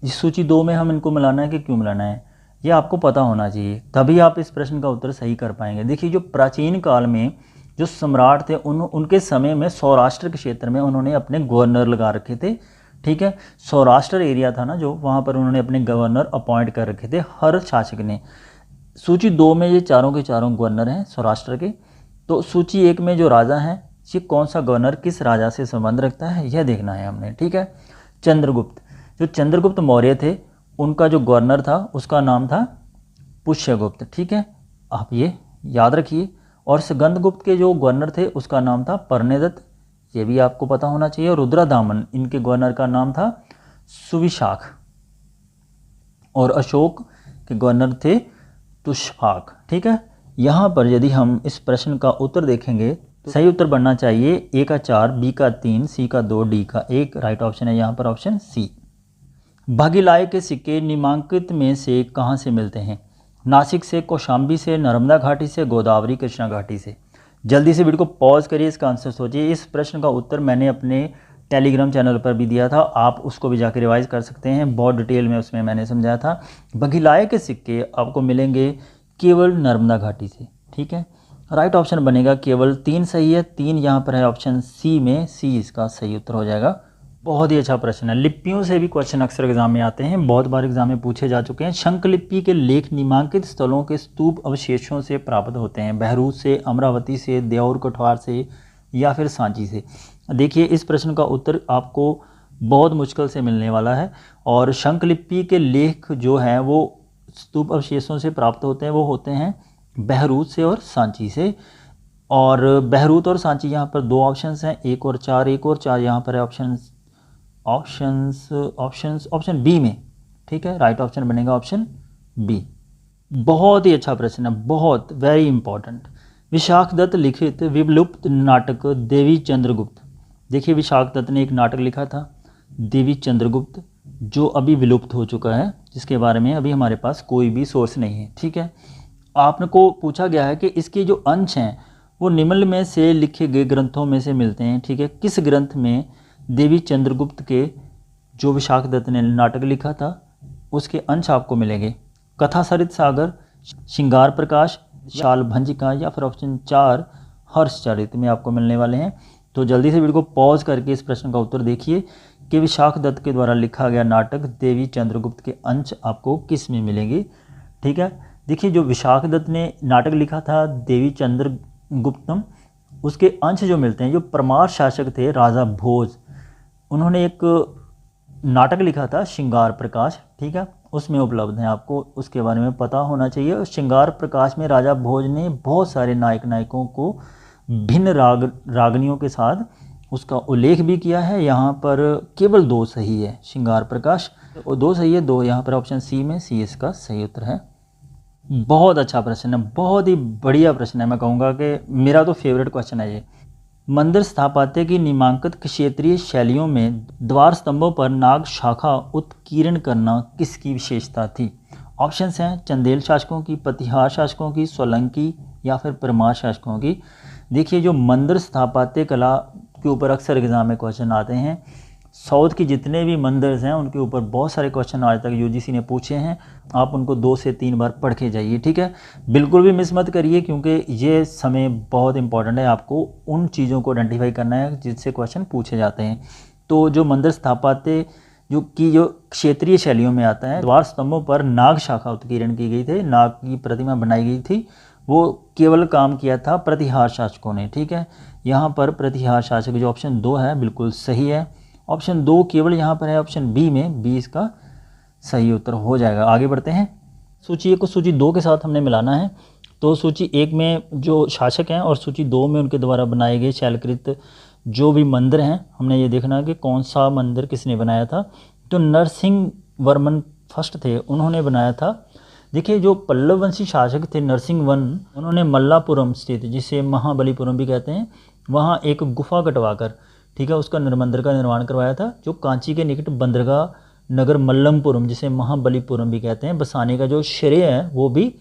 ये सूची 2 में हम इनको मिलाना है कि क्यों मिलाना है, ये आपको पता होना चाहिए, तभी आप इस प्रश्न का उत्तर सही कर पाएंगे। देखिए, जो प्राचीन काल में जो सम्राट थे उनके समय में सौराष्ट्र के क्षेत्र में उन्होंने अपने गवर्नर लगा रखे थे। ठीक है, सौराष्ट्र एरिया था ना जो, वहाँ पर उन्होंने अपने गवर्नर अपॉइंट कर रखे थे हर शासक ने। सूची 2 में ये चारों के चारों गवर्नर हैं सौराष्ट्र के। तो सूची 1 में जो राजा हैं, ये कौन सा गवर्नर किस राजा से संबंध रखता है, यह देखना है हमने। ठीक है, चंद्रगुप्त, जो चंद्रगुप्त मौर्य थे उनका जो गवर्नर था उसका नाम था पुष्यगुप्त। ठीक है, आप ये याद रखिए। और स्कंदगुप्त के जो गवर्नर थे उसका नाम था पर्णदत्त, ये भी आपको पता होना चाहिए। और रुद्रदामन, इनके गवर्नर का नाम था सुविशाख। और अशोक के गवर्नर थे तुषफाक। ठीक है, यहाँ पर यदि हम इस प्रश्न का उत्तर देखेंगे तो सही उत्तर बनना चाहिए ए का 4, बी का 3, सी का 2, डी का 1। राइट ऑप्शन है यहाँ पर ऑप्शन सी। भागीलाय के सिक्के निम्नांकित में से कहाँ से मिलते हैं? नासिक से, कौशाम्बी से, नर्मदा घाटी से, गोदावरी कृष्णा घाटी से? जल्दी से वीडियो को पॉज करिए, इसका आंसर सोचिए। इस प्रश्न का उत्तर मैंने अपने टेलीग्राम चैनल पर भी दिया था, आप उसको भी जाकर रिवाइज कर सकते हैं, बहुत डिटेल में उसमें मैंने समझाया था। भागीलाय के सिक्के आपको मिलेंगे केवल नर्मदा घाटी से। ठीक है, राइट ऑप्शन बनेगा केवल 3 सही है, 3 यहाँ पर है ऑप्शन सी में, सी इसका सही उत्तर हो जाएगा। बहुत ही अच्छा प्रश्न है। लिपियों से भी क्वेश्चन अक्सर एग्जाम में आते हैं, बहुत बार एग्जाम में पूछे जा चुके हैं। शंख लिपि के लेख निम्नांकित स्थलों के स्तूप अवशेषों से प्राप्त होते हैं? बहरूच से, अमरावती से, देऊर कोठवार से, या फिर सांची से। देखिए इस प्रश्न का उत्तर आपको बहुत मुश्किल से मिलने वाला है। और शंखलिपि के लेख जो हैं वो स्तूप अवशेषों से प्राप्त होते हैं, वो होते हैं बहरूद से और सांची से। और बहरूद और सांची यहाँ पर दो ऑप्शंस हैं, 1 और 4। 1 और 4 यहाँ पर है ऑप्शन बी में, ठीक है। राइट ऑप्शन बनेगा ऑप्शन बी। बहुत ही अच्छा प्रश्न है, बहुत वेरी इंपॉर्टेंट। विशाख दत्त लिखित विलुप्त नाटक देवी चंद्रगुप्त। देखिए विशाख दत्त ने एक नाटक लिखा था देवी चंद्रगुप्त, जो अभी विलुप्त हो चुका है, जिसके बारे में अभी हमारे पास कोई भी सोर्स नहीं है, ठीक है। आपने को पूछा गया है कि इसके जो अंश हैं वो निम्न में से लिखे गए ग्रंथों में से मिलते हैं, ठीक है। किस ग्रंथ में देवी चंद्रगुप्त के जो विशाख दत्त ने नाटक लिखा था उसके अंश आपको मिलेंगे? कथा सरित सागर, श्रृंगार प्रकाश, शाल भंजिका, या फिर ऑप्शन 4 हर्षचरित में आपको मिलने वाले हैं। तो जल्दी से वीडियो को पॉज करके इस प्रश्न का उत्तर देखिए कि विशाख दत्त के द्वारा लिखा गया नाटक देवी चंद्रगुप्त के अंश आपको किस में मिलेंगे, ठीक है। देखिए जो विशाख दत्त ने नाटक लिखा था देवी चंद्रगुप्तम, उसके अंश जो मिलते हैं, जो परमार शासक थे राजा भोज, उन्होंने एक नाटक लिखा था श्रृंगार प्रकाश, ठीक है, उसमें उपलब्ध हैं। आपको उसके बारे में पता होना चाहिए। और श्रृंगार प्रकाश में राजा भोज ने बहुत सारे नायकों को भिन्न रागनियों के साथ उसका उल्लेख भी किया है। यहाँ पर केवल 2 सही है श्रृंगार प्रकाश, और 2 सही है, 2 यहाँ पर ऑप्शन सी में, सी इसका सही उत्तर है। बहुत अच्छा प्रश्न है, बहुत ही बढ़िया प्रश्न है। मैं कहूँगा कि मेरा तो फेवरेट क्वेश्चन है ये। मंदिर स्थापत्य की निम्नांकित क्षेत्रीय शैलियों में द्वार स्तंभों पर नाग शाखा उत्कीर्ण करना किसकी विशेषता थी? ऑप्शंस हैं चंदेल शासकों की, प्रतिहार शासकों की, सोलंकी, या फिर परमार शासकों की। देखिए जो मंदिर स्थापत्य कला के ऊपर अक्सर एग्जाम में क्वेश्चन आते हैं, साउथ की जितने भी मंदिर्स हैं उनके ऊपर बहुत सारे क्वेश्चन आज तक यूजीसी ने पूछे हैं। आप उनको 2 से 3 बार पढ़ के जाइए, ठीक है। बिल्कुल भी मिस मत करिए, क्योंकि ये समय बहुत इंपॉर्टेंट है। आपको उन चीज़ों को आइडेंटिफाई करना है जिससे क्वेश्चन पूछे जाते हैं। तो जो मंदिर स्थापत्य जो क्षेत्रीय शैलियों में आता है, द्वार स्तंभों पर नाग शाखा उत्कीर्ण की गई थी, नाग की प्रतिमा बनाई गई थी, वो केवल काम किया था प्रतिहार शासकों ने, ठीक है। यहाँ पर प्रतिहार शासक जो ऑप्शन 2 है बिल्कुल सही है। ऑप्शन 2 केवल यहाँ पर है ऑप्शन बी में, बी इसका सही उत्तर हो जाएगा। आगे बढ़ते हैं। सूची 1 को सूची 2 के साथ हमने मिलाना है। तो सूची 1 में जो शासक हैं और सूची 2 में उनके द्वारा बनाए गए शैलकृत जो भी मंदिर हैं, हमने ये देखना है कि कौन सा मंदिर किसने बनाया था। तो नरसिंह वर्मन फर्स्ट थे, उन्होंने बनाया था। देखिए जो पल्लव वंशी शासक थे नरसिंह वन, उन्होंने मल्लापुरम स्थित, जिसे महाबलीपुरम भी कहते हैं, वहाँ एक गुफा कटवाकर, ठीक है, उसका मंदिर का निर्माण करवाया था, जो कांची के निकट बंदरगाह नगर मल्लमपुरम, जिसे महाबलीपुरम भी कहते हैं, बसाने का जो श्रेय है वो भी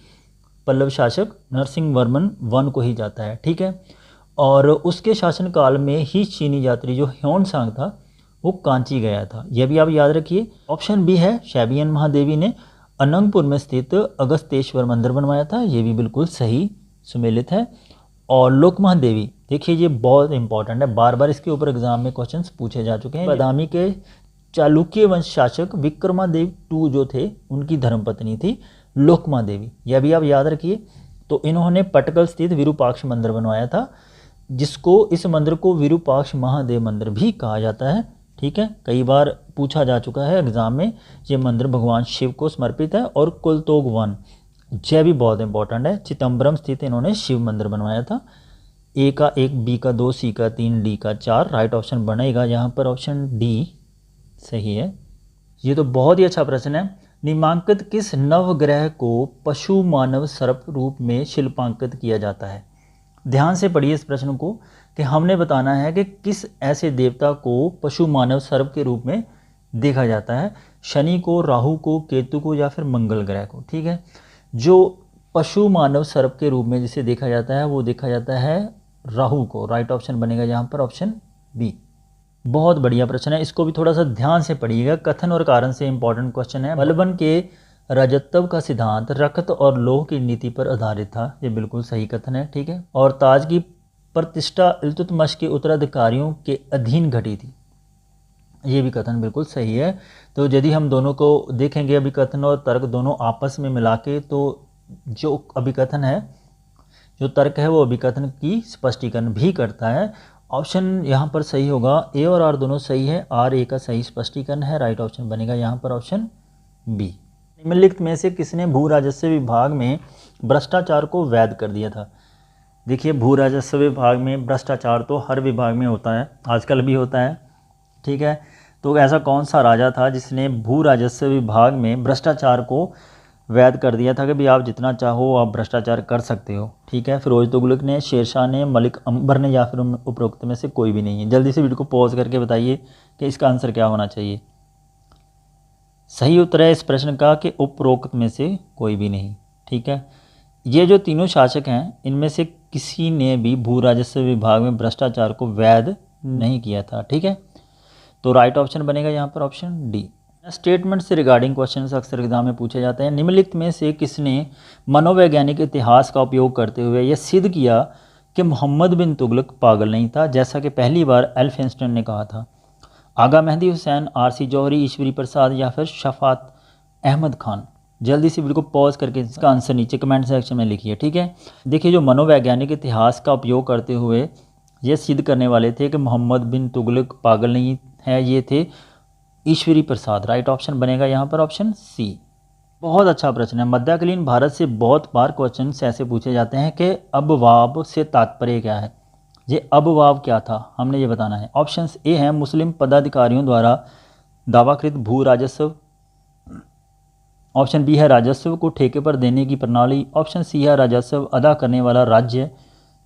पल्लव शासक नरसिंह वर्मन वन को ही जाता है, ठीक है। और उसके शासनकाल में ही चीनी यात्री जो ह्योनसांग था वो कांची गया था, यह भी आप याद रखिए। ऑप्शन बी है शैबियन महादेवी ने अनंगपुर में स्थित अगस्तेश्वर मंदिर बनवाया था, ये भी बिल्कुल सही सुमेलित है। और लोकमहा देवी, देखिए ये बहुत इंपॉर्टेंट है, बार बार इसके ऊपर एग्जाम में क्वेश्चंस पूछे जा चुके हैं। बादामी के चालुक्य वंश शासक विक्रमादेव टू जो थे, उनकी धर्मपत्नी थी लोकमा देवी, यह भी आप याद रखिए। तो इन्होंने पटकल स्थित विरूपाक्ष मंदिर बनवाया था, जिसको इस मंदिर को विरूपाक्ष महादेव मंदिर भी कहा जाता है, ठीक है। कई बार पूछा जा चुका है एग्जाम में। ये मंदिर भगवान शिव को समर्पित है। और कुलतोग वन, यह भी बहुत इंपॉर्टेंट है, चिदम्बरम स्थित इन्होंने शिव मंदिर बनवाया था। ए का 1, बी का 2, सी का 3, डी का 4, राइट ऑप्शन बनेगा यहाँ पर ऑप्शन डी सही है। ये तो बहुत ही अच्छा प्रश्न है। निम्नांकित किस नवग्रह को पशु मानव सर्प रूप में शिल्पांकित किया जाता है? ध्यान से पढ़िए इस प्रश्न को कि हमने बताना है कि किस ऐसे देवता को पशु मानव सर्प के रूप में देखा जाता है। शनि को, राहु को, केतु को, या फिर मंगल ग्रह को, ठीक है। जो पशु मानव सर्प के रूप में जिसे देखा जाता है वो देखा जाता है राहु को, राइट ऑप्शन बनेगा यहाँ पर ऑप्शन बी। बहुत बढ़िया प्रश्न है, इसको भी थोड़ा सा ध्यान से पढ़िएगा, कथन और कारण से इंपॉर्टेंट क्वेश्चन है। मलबन के राजत्व का सिद्धांत रक्त और लोह की नीति पर आधारित था, ये बिल्कुल सही कथन है, ठीक है। और ताज की प्रतिष्ठा इल्तुतमिश के उत्तराधिकारियों के अधीन घटी थी, ये भी कथन बिल्कुल सही है। तो यदि हम दोनों को देखेंगे अभिकथन और तर्क दोनों आपस में मिला के, तो जो अभिकथन है, जो तर्क है वो अभिकथन की स्पष्टीकरण भी करता है ऑप्शन यहाँ पर सही होगा, ए और आर दोनों सही है, आर ए का सही स्पष्टीकरण है। राइट ऑप्शन बनेगा यहाँ पर ऑप्शन बी। निम्नलिखित में से किसने भू राजस्व विभाग में भ्रष्टाचार को वैध कर दिया था? देखिए, भू राजस्व विभाग में भ्रष्टाचार तो हर विभाग में होता है, आजकल भी होता है, ठीक है। तो ऐसा कौन सा राजा था जिसने भू राजस्व विभाग में भ्रष्टाचार को वैध कर दिया था कि भाई आप जितना चाहो आप भ्रष्टाचार कर सकते हो, ठीक है। फिरोज तुगलक ने, शेरशाह ने, मलिक अंबर ने, या फिर उपरोक्त में से कोई भी नहीं है। जल्दी से वीडियो को पॉज करके बताइए कि इसका आंसर क्या होना चाहिए। सही उत्तर है इस प्रश्न का कि उपरोक्त में से कोई भी नहीं, ठीक है। ये जो तीनों शासक हैं इनमें से किसी ने भी भू राजस्व विभाग में भ्रष्टाचार को वैध नहीं किया था, ठीक है। तो राइट ऑप्शन बनेगा यहाँ पर ऑप्शन डी। स्टेटमेंट से रिगार्डिंग क्वेश्चन अक्सर एग्जाम में पूछे जाते हैं। निम्नलिखित में से किसने मनोवैज्ञानिक इतिहास का उपयोग करते हुए यह सिद्ध किया कि मोहम्मद बिन तुगलक पागल नहीं था, जैसा कि पहली बार एल्फिंस्टन ने कहा था? आगा मेहदी हुसैन, आरसी जौहरी, ईश्वरी प्रसाद या फिर शफात अहमद खान? जल्दी से वीडियो को पॉज करके इसका आंसर नीचे कमेंट सेक्शन में लिखिए, ठीक है। देखिए, जो मनोवैज्ञानिक इतिहास का उपयोग करते हुए ये सिद्ध करने वाले थे कि मोहम्मद बिन तुगलक पागल नहीं है, ये थे ईश्वरी प्रसाद। राइट ऑप्शन बनेगा यहाँ पर ऑप्शन सी। बहुत अच्छा प्रश्न है। मध्यकालीन भारत से बहुत बार क्वेश्चन ऐसे पूछे जाते हैं कि अबवाब से तात्पर्य क्या है। ये अबवाब क्या था, हमने ये बताना है। ऑप्शन ए है मुस्लिम पदाधिकारियों द्वारा दावाकृत भू राजस्व। ऑप्शन बी है राजस्व को ठेके पर देने की प्रणाली। ऑप्शन सी है राजस्व अदा करने वाला राज्य,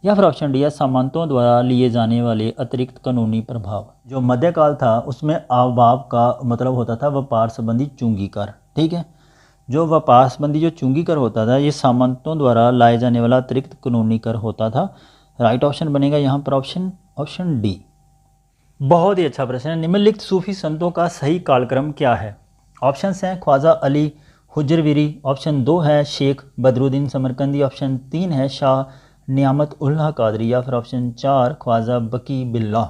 या फिर ऑप्शन डी है सामंतों द्वारा लिए जाने वाले अतिरिक्त कानूनी प्रभाव। जो मध्यकाल था उसमें अबवाब का मतलब होता था व्यापार संबंधी चुंगी कर, ठीक है। जो व्यापार संबंधी जो चुंगी कर होता था ये सामंतों द्वारा लाए जाने वाला अतिरिक्त कानूनी कर होता था। राइट ऑप्शन बनेगा यहाँ पर ऑप्शन डी। बहुत ही अच्छा प्रश्न है। निम्नलिखित सूफी संतों का सही कालक्रम क्या है? ऑप्शन हैं ख्वाजा अली हुजरविरी, ऑप्शन 2 है शेख बदरुद्दीन समरकंदी, ऑप्शन 3 है शाह नियामत उल्लाह कादरी, या फिर ऑप्शन 4 ख्वाजा बकी बिल्लाह।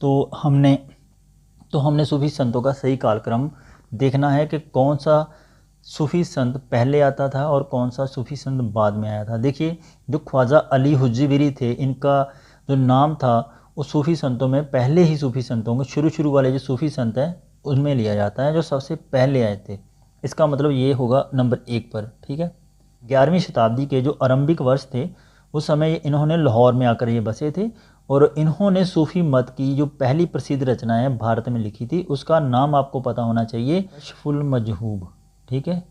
तो हमने सूफी संतों का सही कालक्रम देखना है कि कौन सा सूफी संत पहले आता था और कौन सा सूफी संत बाद में आया था। देखिए, जो ख्वाजा अली हुजरविरी थे, इनका जो नाम था वो सूफी संतों में पहले ही सूफी संतों के शुरू वाले जो सूफी संत हैं उनमें लिया जाता है, जो सबसे पहले आए थे। इसका मतलब ये होगा नंबर 1 पर, ठीक है। 11वीं शताब्दी के जो आरंभिक वर्ष थे उस समय इन्होंने लाहौर में आकर ये बसे थे और इन्होंने सूफी मत की जो पहली प्रसिद्ध रचनाएं भारत में लिखी थी उसका नाम आपको पता होना चाहिए, कश्फुल मजहूब, ठीक है।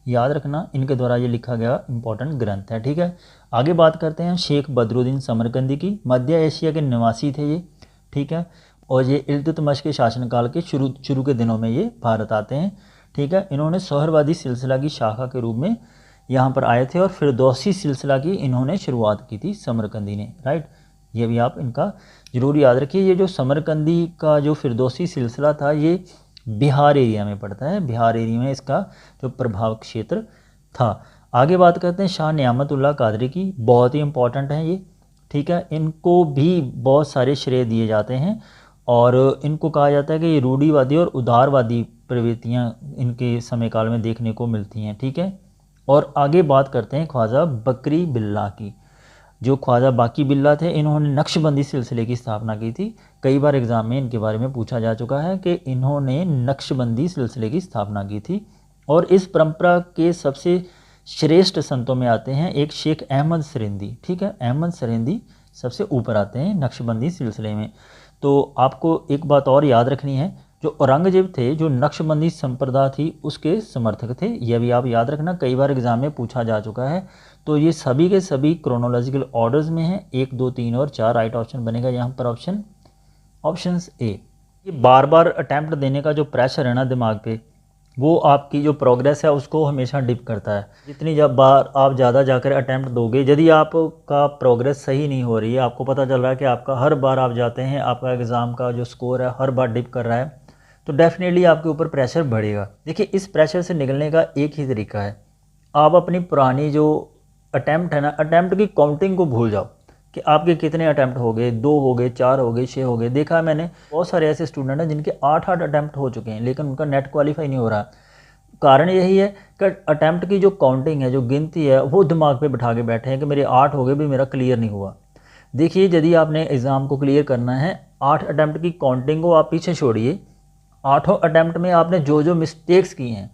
याद रखना, इनके द्वारा ये लिखा गया इंपॉर्टेंट ग्रंथ है, ठीक है। आगे बात करते हैं शेख बदरुद्दीन समरकंदी की। मध्य एशिया के निवासी थे ये, ठीक है। और ये इल्तुतमिश के शासनकाल के शुरू के दिनों में ये भारत आते हैं, ठीक है। इन्होंने सोहरवादी सिलसिला की शाखा के रूप में यहाँ पर आए थे और फिरदौसी सिलसिला की इन्होंने शुरुआत की थी समरकंदी ने, राइट। ये भी आप इनका ज़रूर याद रखिए। ये जो समरकंदी का जो फिरदौसी सिलसिला था ये बिहार एरिया में पड़ता है, बिहार एरिया में इसका जो प्रभाव क्षेत्र था। आगे बात करते हैं शाह नियामत उल्लाह कादरी की। बहुत ही इंपॉर्टेंट है ये, ठीक है। इनको भी बहुत सारे श्रेय दिए जाते हैं और इनको कहा जाता है कि ये रूढ़िवादी और उदारवादी प्रवृत्तियाँ इनके समय काल में देखने को मिलती हैं, ठीक है। और आगे बात करते हैं ख्वाजा बकरी बिल्ला की। जो ख्वाजा बाकी बिल्ला थे इन्होंने नक्शबंदी सिलसिले की स्थापना की थी। कई बार एग्जाम में इनके बारे में पूछा जा चुका है कि इन्होंने नक्शबंदी सिलसिले की स्थापना की थी। और इस परंपरा के सबसे श्रेष्ठ संतों में आते हैं एक शेख अहमद सरिंदी, ठीक है। अहमद सरिंदी सबसे ऊपर आते हैं नक्शबंदी सिलसिले में। तो आपको एक बात और याद रखनी है, जो औरंगजेब थे जो नक्शबंदी संप्रदाय थी उसके समर्थक थे, यह भी आप याद रखना, कई बार एग्जाम में पूछा जा चुका है। तो ये सभी के सभी क्रोनोलॉजिकल ऑर्डर्स में हैं, 1, 2, 3 और 4। राइट ऑप्शन बनेगा यहाँ पर ऑप्शन ए। ये बार बार अटैम्प्ट देने का जो प्रेशर है ना दिमाग पे, वो आपकी जो प्रोग्रेस है उसको हमेशा डिप करता है। जितनी जब बार आप ज़्यादा जाकर अटैम्प्ट दोगे, यदि आपका प्रोग्रेस सही नहीं हो रही है, आपको पता चल रहा है कि आपका हर बार आप जाते हैं आपका एग्ज़ाम का जो स्कोर है हर बार डिप कर रहा है, तो डेफिनेटली आपके ऊपर प्रेशर बढ़ेगा। देखिए, इस प्रेशर से निकलने का एक ही तरीका है, आप अपनी पुरानी जो अटैम्प्ट है ना, अटैम्प्ट की काउंटिंग को भूल जाओ कि आपके कितने अटैम्प्ट हो गए, 2 हो गए, 4 हो गए, 6 हो गए। देखा है मैंने बहुत सारे ऐसे स्टूडेंट हैं जिनके 8 अटैम्प्ट हो चुके हैं लेकिन उनका नेट क्वालिफाई नहीं हो रहा। कारण यही है कि अटैम्प्ट की जो काउंटिंग है, जो गिनती है, वो दिमाग पे बिठा के बैठे हैं कि मेरे 8 हो गए भी मेरा क्लियर नहीं हुआ। देखिए यदि आपने एग्ज़ाम को क्लियर करना है, 8 अटैम्प्ट की काउंटिंग को आप पीछे छोड़िए, 8 अटैम्प्ट में आपने जो जो मिस्टेक्स की हैं,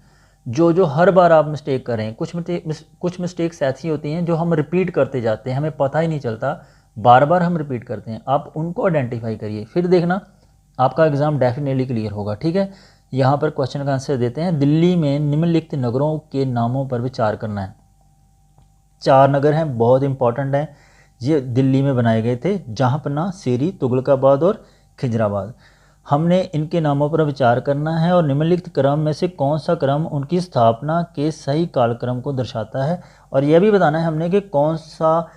जो जो हर बार आप मिस्टेक करें, कुछ मिस्टेक्स ऐसी होती हैं जो हम रिपीट करते जाते हैं, हमें पता ही नहीं चलता, बार बार हम रिपीट करते हैं, आप उनको आइडेंटिफाई करिए, फिर देखना आपका एग्ज़ाम डेफिनेटली क्लियर होगा। ठीक है, यहाँ पर क्वेश्चन का आंसर देते हैं। दिल्ली में निम्नलिखित नगरों के नामों पर विचार करना है। 4 नगर हैं, बहुत इंपॉर्टेंट हैं, ये दिल्ली में बनाए गए थे, जहाँपना, सीरी, तुगलकाबाद और खिजराबाद। हमने इनके नामों पर विचार करना है और निम्नलिखित क्रम में से कौन सा क्रम उनकी स्थापना के सही कालक्रम को दर्शाता है, और यह भी बताना है हमने कि कौन सा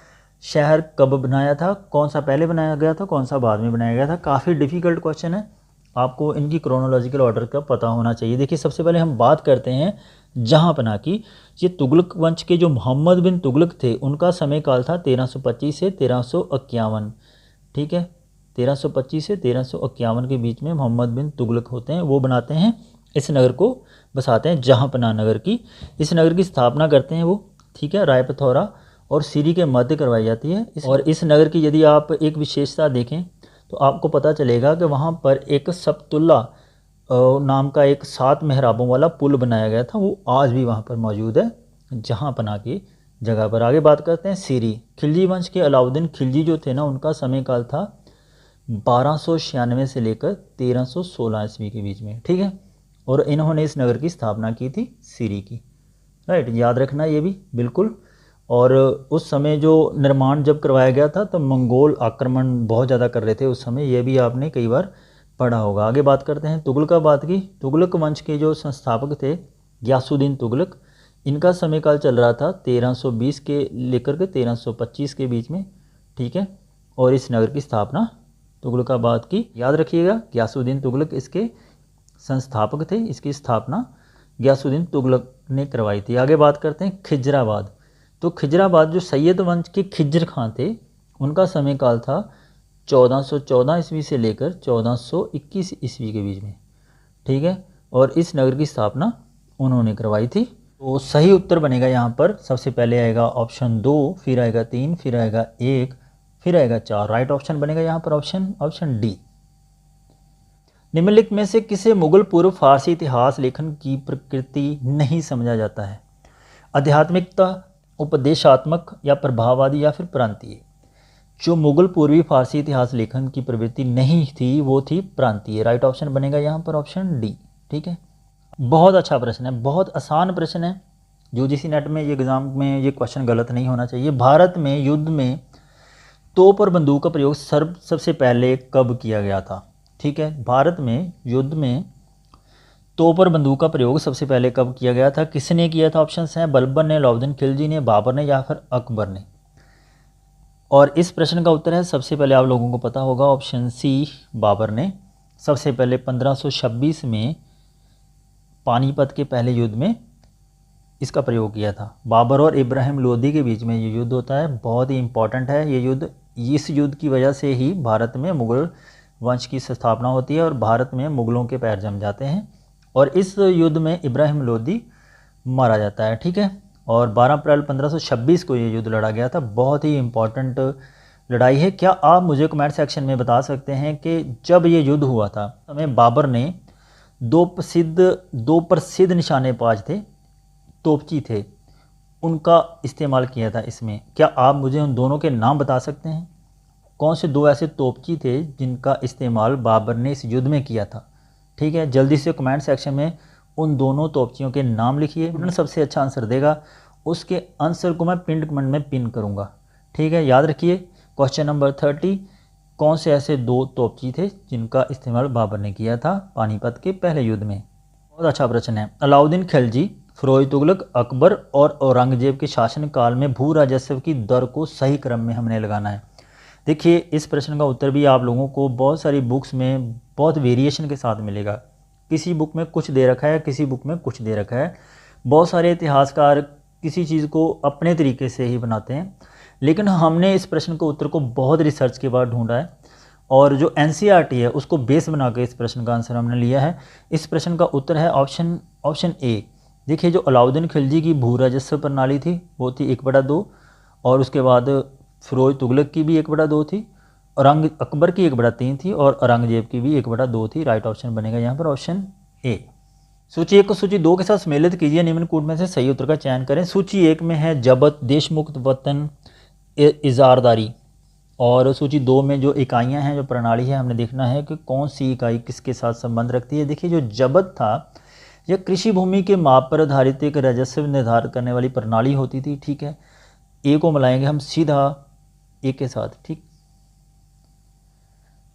शहर कब बनाया था, कौन सा पहले बनाया गया था, कौन सा बाद में बनाया गया था। काफ़ी डिफ़िकल्ट क्वेश्चन है, आपको इनकी क्रोनोलॉजिकल ऑर्डर का पता होना चाहिए। देखिए सबसे पहले हम बात करते हैं जहाँपना की। ये तुगलक वंश के जो मोहम्मद बिन तुगलक थे, उनका समय काल था 1325 से 1351। ठीक है, 1325 से 1351 के बीच में मोहम्मद बिन तुगलक होते हैं, वो बनाते हैं इस नगर को, बसाते हैं जहाँपना नगर की। इस नगर की स्थापना करते हैं वो, ठीक है, राय पिथौरा और सीरी के मध्य करवाई जाती है। और इस नगर की यदि आप एक विशेषता देखें तो आपको पता चलेगा कि वहाँ पर एक सबतुल्ला नाम का एक 7 मेहराबों वाला पुल बनाया गया था, वो आज भी वहाँ पर मौजूद है जहाँपना की जगह पर। आगे बात करते हैं सीरी। खिलजी वंश के अलाउद्दीन खिलजी जो थे ना, उनका समय काल था 1296 से लेकर 1316 ईस्वी के बीच में। ठीक है, और इन्होंने इस नगर की स्थापना की थी, सीरी की। राइट, याद रखना ये भी बिल्कुल। और उस समय जो निर्माण जब करवाया गया था तो मंगोल आक्रमण बहुत ज़्यादा कर रहे थे उस समय, ये भी आपने कई बार पढ़ा होगा। आगे बात करते हैं तुगलकाबाद की। तुगलक वंश के जो संस्थापक थे गियासुद्दीन तुगलक, इनका समय काल चल रहा था 1320 के लेकर के 1325 के बीच में। ठीक है, और इस नगर की स्थापना तुगलकाबाद की, याद रखिएगा, गियासुद्दीन तुगलक इसके संस्थापक थे, इसकी स्थापना गियासुद्दीन तुगलक ने करवाई थी। आगे बात करते हैं खिजराबाद। तो खिजराबाद जो सैयद वंश के खिज्र खां थे, उनका समय काल था 1414 ईस्वी से लेकर 1421 ईस्वी के बीच में। ठीक है, और इस नगर की स्थापना उन्होंने करवाई थी। तो सही उत्तर बनेगा यहाँ पर, सबसे पहले आएगा ऑप्शन 2, फिर आएगा 3, फिर आएगा 1, फिर आएगा 4। राइट ऑप्शन बनेगा यहाँ पर ऑप्शन डी। निम्नलिखित में से किसे मुगल पूर्व फारसी इतिहास लेखन की प्रकृति नहीं समझा जाता है? आध्यात्मिकता, उपदेशात्मक या प्रभाववादी या फिर प्रांतीय। जो मुगल पूर्वी फारसी इतिहास लेखन की प्रवृत्ति नहीं थी वो थी प्रांतीय। राइट ऑप्शन बनेगा यहाँ पर ऑप्शन डी। ठीक है, बहुत अच्छा प्रश्न है, बहुत आसान प्रश्न है। यूजीसी नेट में ये एग्ज़ाम में ये क्वेश्चन गलत नहीं होना चाहिए। भारत में युद्ध में तोप और बंदूक का प्रयोग सबसे पहले कब किया गया था? ठीक है, भारत में युद्ध में तोप और बंदूक का प्रयोग सबसे पहले कब किया गया था? किसने किया था? ऑप्शंस हैं बलबन ने, अलाउद्दीन खिलजी ने, बाबर ने या फिर अकबर ने। और इस प्रश्न का उत्तर है, सबसे पहले आप लोगों को पता होगा, ऑप्शन सी, बाबर ने सबसे पहले 1526 में पानीपत के पहले युद्ध में इसका प्रयोग किया था। बाबर और इब्राहिम लोदी के बीच में ये युद्ध होता है, बहुत ही इंपॉर्टेंट है ये युद्ध। इस युद्ध की वजह से ही भारत में मुगल वंश की स्थापना होती है और भारत में मुगलों के पैर जम जाते हैं, और इस युद्ध में इब्राहिम लोदी मारा जाता है। ठीक है, और 12 अप्रैल 1526 को ये युद्ध लड़ा गया था, बहुत ही इम्पॉर्टेंट लड़ाई है। क्या आप मुझे कमेंट सेक्शन में बता सकते हैं कि जब ये युद्ध हुआ था समय बाबर ने दो प्रसिद्ध निशानेबाज थे, तोपची थे, उनका इस्तेमाल किया था इसमें? क्या आप मुझे उन दोनों के नाम बता सकते हैं? कौन से 2 ऐसे तोपची थे जिनका इस्तेमाल बाबर ने इस युद्ध में किया था? ठीक है, जल्दी से कमेंट सेक्शन में उन दोनों तोपचियों के नाम लिखिए। उन्होंने सबसे अच्छा आंसर देगा, उसके आंसर को मैं पिन कमेंट में पिन करूंगा। ठीक है, याद रखिए। क्वेश्चन नंबर 30, कौन से ऐसे 2 तोपची थे जिनका इस्तेमाल बाबर ने किया था पानीपत के पहले युद्ध में? बहुत अच्छा प्रश्न है। अलाउद्दीन खिलजी, फिरोज तुगलक, अकबर और औरंगजेब के शासनकाल में भू राजस्व की दर को सही क्रम में हमने लगाना है। देखिए, इस प्रश्न का उत्तर भी आप लोगों को बहुत सारी बुक्स में बहुत वेरिएशन के साथ मिलेगा। किसी बुक में कुछ दे रखा है, किसी बुक में कुछ दे रखा है। बहुत सारे इतिहासकार किसी चीज़ को अपने तरीके से ही बनाते हैं, लेकिन हमने इस प्रश्न को उत्तर को बहुत रिसर्च के बाद ढूंढा है, और जो एनसीईआरटी है उसको बेस बना के इस प्रश्न का आंसर हमने लिया है। इस प्रश्न का उत्तर है ऑप्शन ए। देखिए, जो अलाउद्दीन खिलजी की भू राजस्व प्रणाली थी वो थी 1/2, और उसके बाद फिरोज तुगलक की भी 1/2 थी, औरंग अकबर की 1/3 थी और औरंगजेब की भी 1/2 थी। राइट ऑप्शन बनेगा यहाँ पर ऑप्शन ए। सूची 1 को सूची 2 के साथ सम्मिलित कीजिए, निम्न कूट में से सही उत्तर का चयन करें। सूची 1 में है जबत, देशमुक्त, वतन, इजारदारी, और सूची 2 में जो इकाइयां हैं, जो प्रणाली है, हमने देखना है कि कौन सी इकाई किसके साथ संबंध रखती है। देखिए जो जबत था यह कृषि भूमि के माप पर आधारित एक राजस्व निर्धारित करने वाली प्रणाली होती थी। ठीक है, ए को मिलाएंगे हम सीधा ए के साथ। ठीक,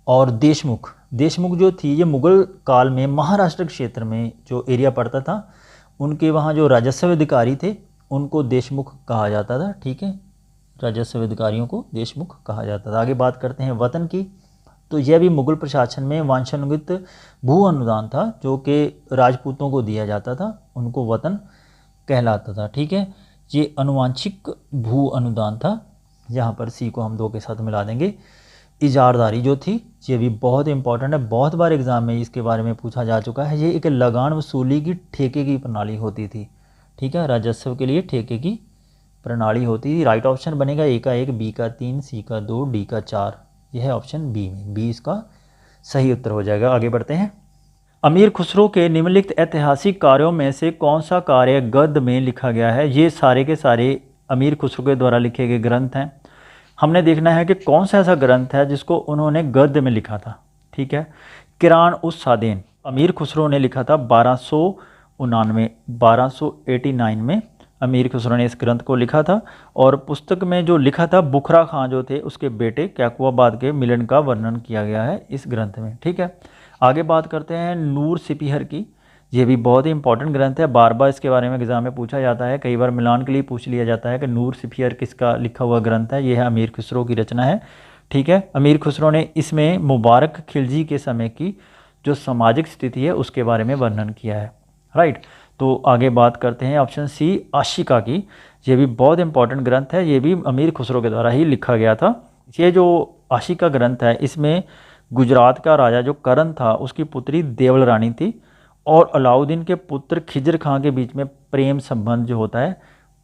और देशमुख जो थी ये मुगल काल में महाराष्ट्र क्षेत्र में जो एरिया पड़ता था उनके वहाँ जो राजस्व अधिकारी थे उनको देशमुख कहा जाता था। ठीक है, राजस्व अधिकारियों को देशमुख कहा जाता था। आगे बात करते हैं वतन की, तो यह भी मुगल प्रशासन में वंशानुगत भू अनुदान था जो कि राजपूतों को दिया जाता था, उनको वतन कहलाता था। ठीक है, ये अनुवांशिक भू अनुदान था। यहाँ पर सी को हम 2 के साथ मिला देंगे। इजारदारी जो थी ये भी बहुत इंपॉर्टेंट है, बहुत बार एग्जाम में इसके बारे में पूछा जा चुका है। ये एक लगान वसूली की ठेके की प्रणाली होती थी। ठीक है, राजस्व के लिए ठेके की प्रणाली होती थी। राइट ऑप्शन बनेगा ए का 1, बी का 3, सी का 2, डी का 4। यह है ऑप्शन बी में, बी इसका सही उत्तर हो जाएगा। आगे बढ़ते हैं। अमीर खुसरो के निम्नलिखित ऐतिहासिक कार्यों में से कौन सा कार्य गद्य में लिखा गया है। ये सारे के सारे अमीर खुसरो के द्वारा लिखे गए ग्रंथ हैं। हमने देखना है कि कौन सा ऐसा ग्रंथ है जिसको उन्होंने गद्य में लिखा था। ठीक है, किरान उस सादेन अमीर खुसरो ने लिखा था 1289 में अमीर खुसरो ने इस ग्रंथ को लिखा था। और पुस्तक में जो लिखा था बुखरा खां जो थे उसके बेटे कैकुआबाद के मिलन का वर्णन किया गया है इस ग्रंथ में। ठीक है, आगे बात करते हैं नूर सिपिहर की। ये भी बहुत ही इंपॉर्टेंट ग्रंथ है, बार बार इसके बारे में एग्जाम में पूछा जाता है, कई बार मिलान के लिए पूछ लिया जाता है कि नूर सिपिहर किसका लिखा हुआ ग्रंथ है। ये है अमीर खुसरो की रचना है। ठीक है, अमीर खुसरो ने इसमें मुबारक खिलजी के समय की जो सामाजिक स्थिति है उसके बारे में वर्णन किया है। राइट, तो आगे बात करते हैं ऑप्शन सी आशिका की। ये भी बहुत इंपॉर्टेंट ग्रंथ है, ये भी अमीर खुसरो के द्वारा ही लिखा गया था। ये जो आशिका ग्रंथ है इसमें गुजरात का राजा जो करण था उसकी पुत्री देवल रानी थी और अलाउद्दीन के पुत्र खिजर खां के बीच में प्रेम संबंध जो होता है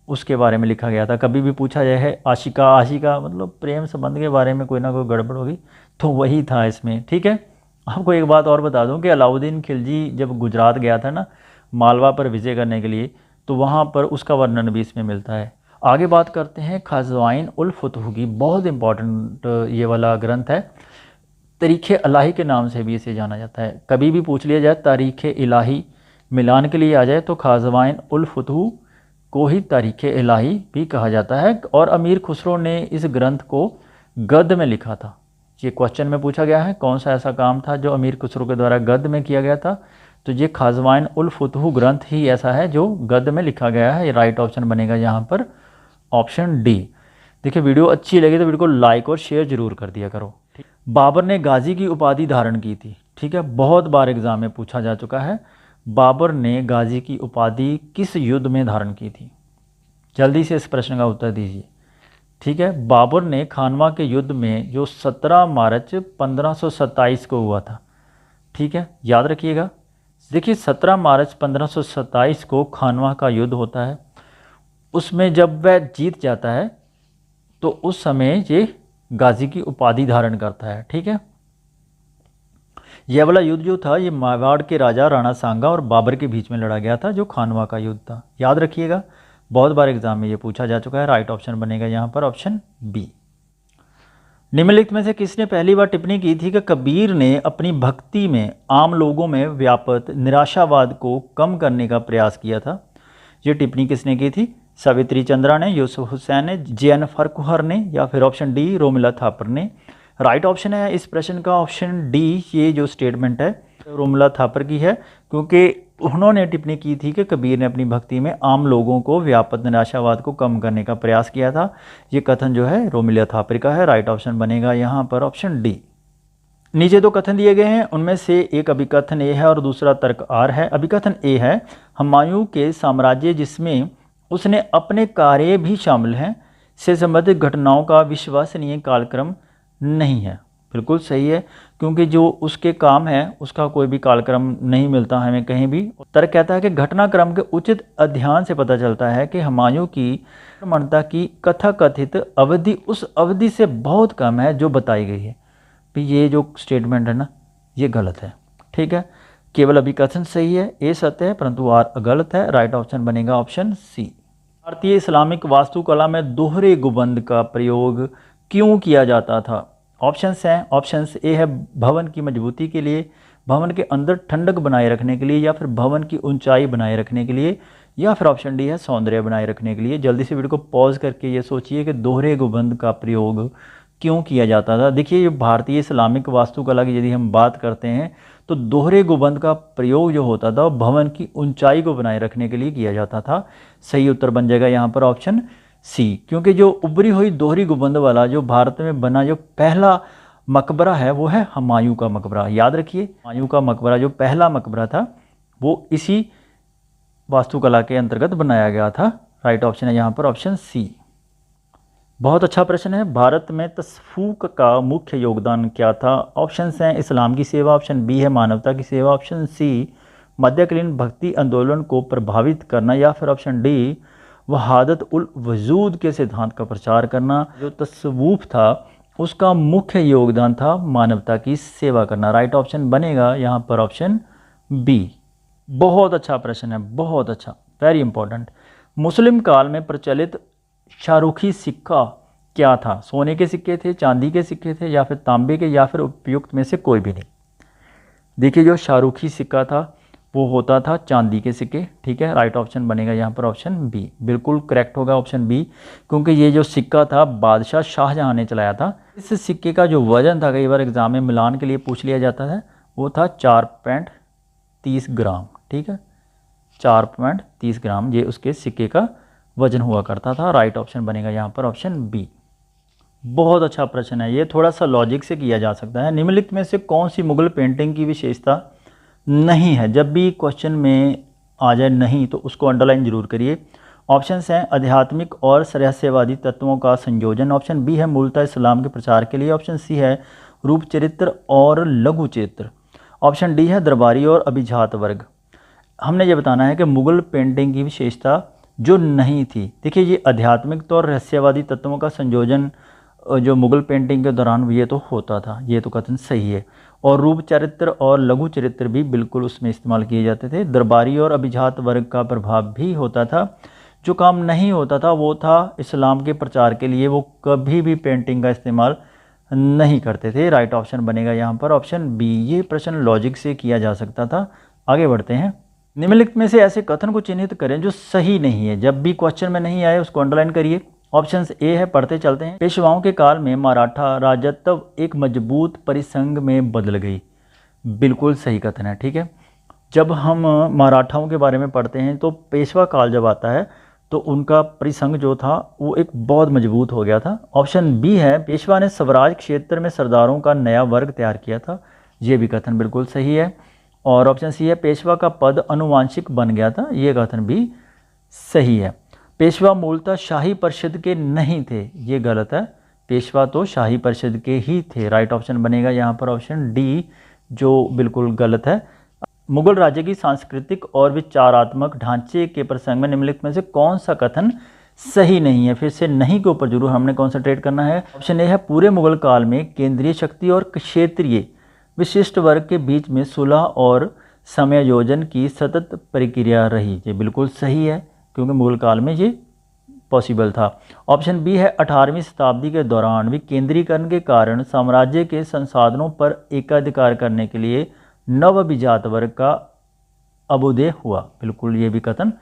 उसके बारे में लिखा गया था। कभी भी पूछा जाए है आशिका मतलब प्रेम संबंध के बारे में कोई ना कोई गड़बड़ होगी तो वही था इसमें। ठीक है, आपको एक बात और बता दूं कि अलाउद्दीन खिलजी जब गुजरात गया था ना मालवा पर विजय करने के लिए, तो वहाँ पर उसका वर्णन भी इसमें मिलता है। आगे बात करते हैं खज़वाइन उल फुतूह की। बहुत इंपॉर्टेंट ये वाला ग्रंथ है, तारीख़ इलाही के नाम से भी इसे जाना जाता है। कभी भी पूछ लिया जाए तारीख़ इलाही मिलान के लिए आ जाए तो खज़वाइन उल फुतूह को ही तारीख़ इलाही भी कहा जाता है। और अमीर खुसरो ने इस ग्रंथ को गद्य में लिखा था। ये क्वेश्चन में पूछा गया है कौन सा ऐसा काम था जो अमीर खुसरो के द्वारा गद्य में किया गया था, तो ये खज़वाइन उल फुतूह ग्रंथ ही ऐसा है जो गद्य में लिखा गया है। ये राइट ऑप्शन बनेगा यहाँ पर ऑप्शन डी। देखिए वीडियो अच्छी लगी तो वीडियो को लाइक और शेयर जरूर कर दिया करो। बाबर ने गाजी की उपाधि धारण की थी। ठीक है, बहुत बार एग्जाम में पूछा जा चुका है। बाबर ने गाजी की उपाधि किस युद्ध में धारण की थी? जल्दी से इस प्रश्न का उत्तर दीजिए। ठीक है, बाबर ने खानवा के युद्ध में जो 17 मार्च 1527 को हुआ था। ठीक है, याद रखिएगा। देखिए 17 मार्च 1527 को खानवा का युद्ध होता है। उसमें जब वह जीत जाता है तो उस समय ये गाजी की उपाधि धारण करता है। ठीक है, यह वाला युद्ध जो था ये मेवाड़ के राजा राणा सांगा और बाबर के बीच में लड़ा गया था, जो खानवा का युद्ध था। याद रखिएगा, बहुत बार एग्जाम में ये पूछा जा चुका है। राइट ऑप्शन बनेगा यहाँ पर ऑप्शन बी। निम्नलिखित में से किसने पहली बार टिप्पणी की थी कि कबीर ने अपनी भक्ति में आम लोगों में व्याप्त निराशावाद को कम करने का प्रयास किया था? ये टिप्पणी किसने की थी? सावित्री चंद्रा ने, यूसुफ हुसैन ने, जे.एन. फर्कुहर ने, या फिर ऑप्शन डी रोमिला थापर ने? राइट ऑप्शन है इस प्रश्न का ऑप्शन डी। ये जो स्टेटमेंट है रोमिला थापर की है, क्योंकि उन्होंने टिप्पणी की थी कि कबीर ने अपनी भक्ति में आम लोगों को व्यापक निराशावाद को कम करने का प्रयास किया था। ये कथन जो है रोमिला थापर का है। राइट ऑप्शन बनेगा यहाँ पर ऑप्शन डी। नीचे दो कथन दिए गए हैं, उनमें से एक अभिकथन ए है और दूसरा तर्क आर है। अभिकथन ए है हुमायूं के साम्राज्य जिसमें उसने अपने कार्य भी शामिल हैं से संबंधित घटनाओं का विश्वसनीय कालक्रम नहीं है। बिल्कुल सही है, क्योंकि जो उसके काम है उसका कोई भी कालक्रम नहीं मिलता हमें कहीं भी। तर्क कहता है कि घटनाक्रम के उचित अध्ययन से पता चलता है कि हुमायूं की मान्यता की कथाकथित अवधि उस अवधि से बहुत कम है जो बताई गई है। भी ये जो स्टेटमेंट है ना, ये गलत है। ठीक है, केवल अभिकथन सही है, ए सत्य है परंतु आर गलत है। राइट ऑप्शन बनेगा ऑप्शन सी। भारतीय इस्लामिक वास्तुकला में दोहरे गुंबद का प्रयोग क्यों किया जाता था? ऑप्शंस हैं, ऑप्शंस ए है भवन की मजबूती के लिए, भवन के अंदर ठंडक बनाए रखने के लिए, या फिर भवन की ऊंचाई बनाए रखने के लिए, या फिर ऑप्शन डी है सौंदर्य बनाए रखने के लिए। जल्दी से वीडियो को पॉज करके ये सोचिए कि दोहरे गुंबद का प्रयोग क्यों किया जाता था। देखिए, ये भारतीय इस्लामिक वास्तुकला की यदि हम बात करते हैं तो दोहरे गुंबद का प्रयोग जो होता था भवन की ऊंचाई को बनाए रखने के लिए किया जाता था। सही उत्तर बन जाएगा यहाँ पर ऑप्शन सी, क्योंकि जो उभरी हुई दोहरी गुंबद वाला जो भारत में बना जो पहला मकबरा है वो है हुमायूं का मकबरा। याद रखिए, हुमायूं का मकबरा जो पहला मकबरा था वो इसी वास्तुकला के अंतर्गत बनाया गया था। राइट ऑप्शन है यहाँ पर ऑप्शन सी। बहुत अच्छा प्रश्न है। भारत में तसव्वुफ का मुख्य योगदान क्या था? ऑप्शंस हैं इस्लाम की सेवा, ऑप्शन बी है मानवता की सेवा, ऑप्शन सी मध्यकालीन भक्ति आंदोलन को प्रभावित करना, या फिर ऑप्शन डी वहादत उल वजूद के सिद्धांत का प्रचार करना। जो तसव्वुफ था उसका मुख्य योगदान था मानवता की सेवा करना। राइट ऑप्शन बनेगा यहाँ पर ऑप्शन बी। बहुत अच्छा प्रश्न है, बहुत अच्छा, वेरी इंपॉर्टेंट। मुस्लिम काल में प्रचलित शाहरुखी सिक्का क्या था? सोने के सिक्के थे, चांदी के सिक्के थे, या फिर तांबे के, या फिर उपयुक्त में से कोई भी नहीं। देखिए, जो शाहरुखी सिक्का था वो होता था चांदी के सिक्के। ठीक है, राइट ऑप्शन बनेगा यहाँ पर ऑप्शन बी। बिल्कुल करेक्ट होगा ऑप्शन बी, क्योंकि ये जो सिक्का था बादशाह शाहजहां ने चलाया था। इस सिक्के का जो वजन था, कई बार एग्जाम में मिलान के लिए पूछ लिया जाता है, वो था 4.30 ग्राम। ठीक है, 4.30 ग्राम ये उसके सिक्के का वजन हुआ करता था। राइट ऑप्शन बनेगा यहाँ पर ऑप्शन बी। बहुत अच्छा प्रश्न है, ये थोड़ा सा लॉजिक से किया जा सकता है। निम्नलिखित में से कौन सी मुगल पेंटिंग की विशेषता नहीं है? जब भी क्वेश्चन में आ जाए नहीं तो उसको अंडरलाइन जरूर करिए। ऑप्शंस हैं आध्यात्मिक और रहस्यवादी तत्वों का संयोजन, ऑप्शन बी है मूलतः इस्लाम के प्रचार के लिए, ऑप्शन सी है रूप चरित्र और लघु चित्र, ऑप्शन डी है दरबारी और अभिजात वर्ग। हमने ये बताना है कि मुगल पेंटिंग की विशेषता जो नहीं थी। देखिए, ये आध्यात्मिक और रहस्यवादी तत्वों का संयोजन जो मुगल पेंटिंग के दौरान ये तो होता था, ये तो कथन सही है। और रूप चरित्र और लघु चरित्र भी बिल्कुल उसमें इस्तेमाल किए जाते थे। दरबारी और अभिजात वर्ग का प्रभाव भी होता था। जो काम नहीं होता था वो था इस्लाम के प्रचार के लिए वो कभी भी पेंटिंग का इस्तेमाल नहीं करते थे। राइट ऑप्शन बनेगा यहाँ पर ऑप्शन बी। ये प्रश्न लॉजिक से किया जा सकता था। आगे बढ़ते हैं। निम्नलिखित में से ऐसे कथन को चिन्हित करें जो सही नहीं है। जब भी क्वेश्चन में नहीं आए उसको अंडरलाइन करिए। ऑप्शंस ए है, पढ़ते चलते हैं। पेशवाओं के काल में मराठा राजत्व एक मजबूत परिसंघ में बदल गई। बिल्कुल सही कथन है। ठीक है, जब हम मराठाओं के बारे में पढ़ते हैं तो पेशवा काल जब आता है तो उनका परिसंघ जो था वो एक बहुत मजबूत हो गया था। ऑप्शन बी है, पेशवा ने स्वराज क्षेत्र में सरदारों का नया वर्ग तैयार किया था। ये भी कथन बिल्कुल सही है। और ऑप्शन सी है, पेशवा का पद अनुवांशिक बन गया था। ये कथन भी सही है। पेशवा मूलतः शाही परिषद के नहीं थे। ये गलत है, पेशवा तो शाही परिषद के ही थे। राइट ऑप्शन बनेगा यहाँ पर ऑप्शन डी, जो बिल्कुल गलत है। मुगल राज्य की सांस्कृतिक और विचारात्मक ढांचे के प्रसंग में निम्नलिखित में से कौन सा कथन सही नहीं है? फिर से नहीं के ऊपर जरूर हमने कॉन्सेंट्रेट करना है। ऑप्शन ए है, पूरे मुगल काल में केंद्रीय शक्ति और क्षेत्रीय विशिष्ट वर्ग के बीच में सुलह और समायोजन की सतत प्रक्रिया रही। ये बिल्कुल सही है, क्योंकि मुगल काल में ये पॉसिबल था। ऑप्शन बी है, 18वीं शताब्दी के दौरान विकेंद्रीकरण के कारण साम्राज्य के संसाधनों पर एकाधिकार करने के लिए नवअभिजात वर्ग का अभ्युदय हुआ। बिल्कुल ये भी कथन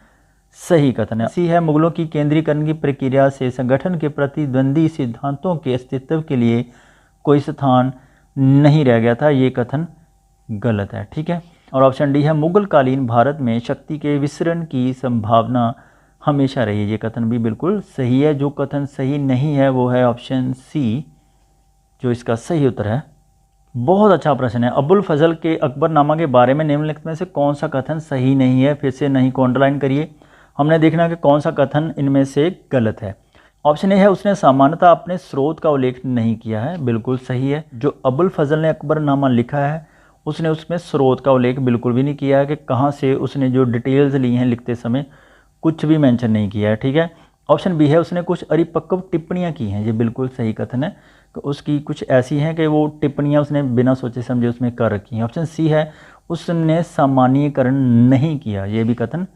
सही कथन है। सी है, मुगलों की केंद्रीकरण की प्रक्रिया से संगठन के प्रतिद्वंदी सिद्धांतों के अस्तित्व के लिए कोई स्थान नहीं रह गया था। ये कथन गलत है। ठीक है, और ऑप्शन डी है, मुगल कालीन भारत में शक्ति के विसरण की संभावना हमेशा रही। ये कथन भी बिल्कुल सही है। जो कथन सही नहीं है वो है ऑप्शन सी, जो इसका सही उत्तर है। बहुत अच्छा प्रश्न है। अबुल फजल के अकबरनामा के बारे में निम्नलिखित में से कौन सा कथन सही नहीं है? फिर से नहीं को अंडरलाइन करिए। हमने देखना कि कौन सा कथन इनमें से गलत है। ऑप्शन ए है, उसने सामान्यतः अपने स्रोत का उल्लेख नहीं किया है। बिल्कुल सही है। जो अबुल फजल ने अकबरनामा लिखा है उसने उसमें स्रोत का उल्लेख बिल्कुल भी नहीं किया है कि कहाँ से उसने जो डिटेल्स ली हैं लिखते समय कुछ भी मेंशन नहीं किया है। ठीक है, ऑप्शन बी है, उसने कुछ अरिपक्व टिप्पणियां की हैं। ये बिल्कुल सही कथन है कि उसकी कुछ ऐसी हैं कि वो टिप्पणियां उसने बिना सोचे समझे उसमें कर रखी हैं। ऑप्शन सी है, उसने सामान्यीकरण नहीं किया। ये भी कथन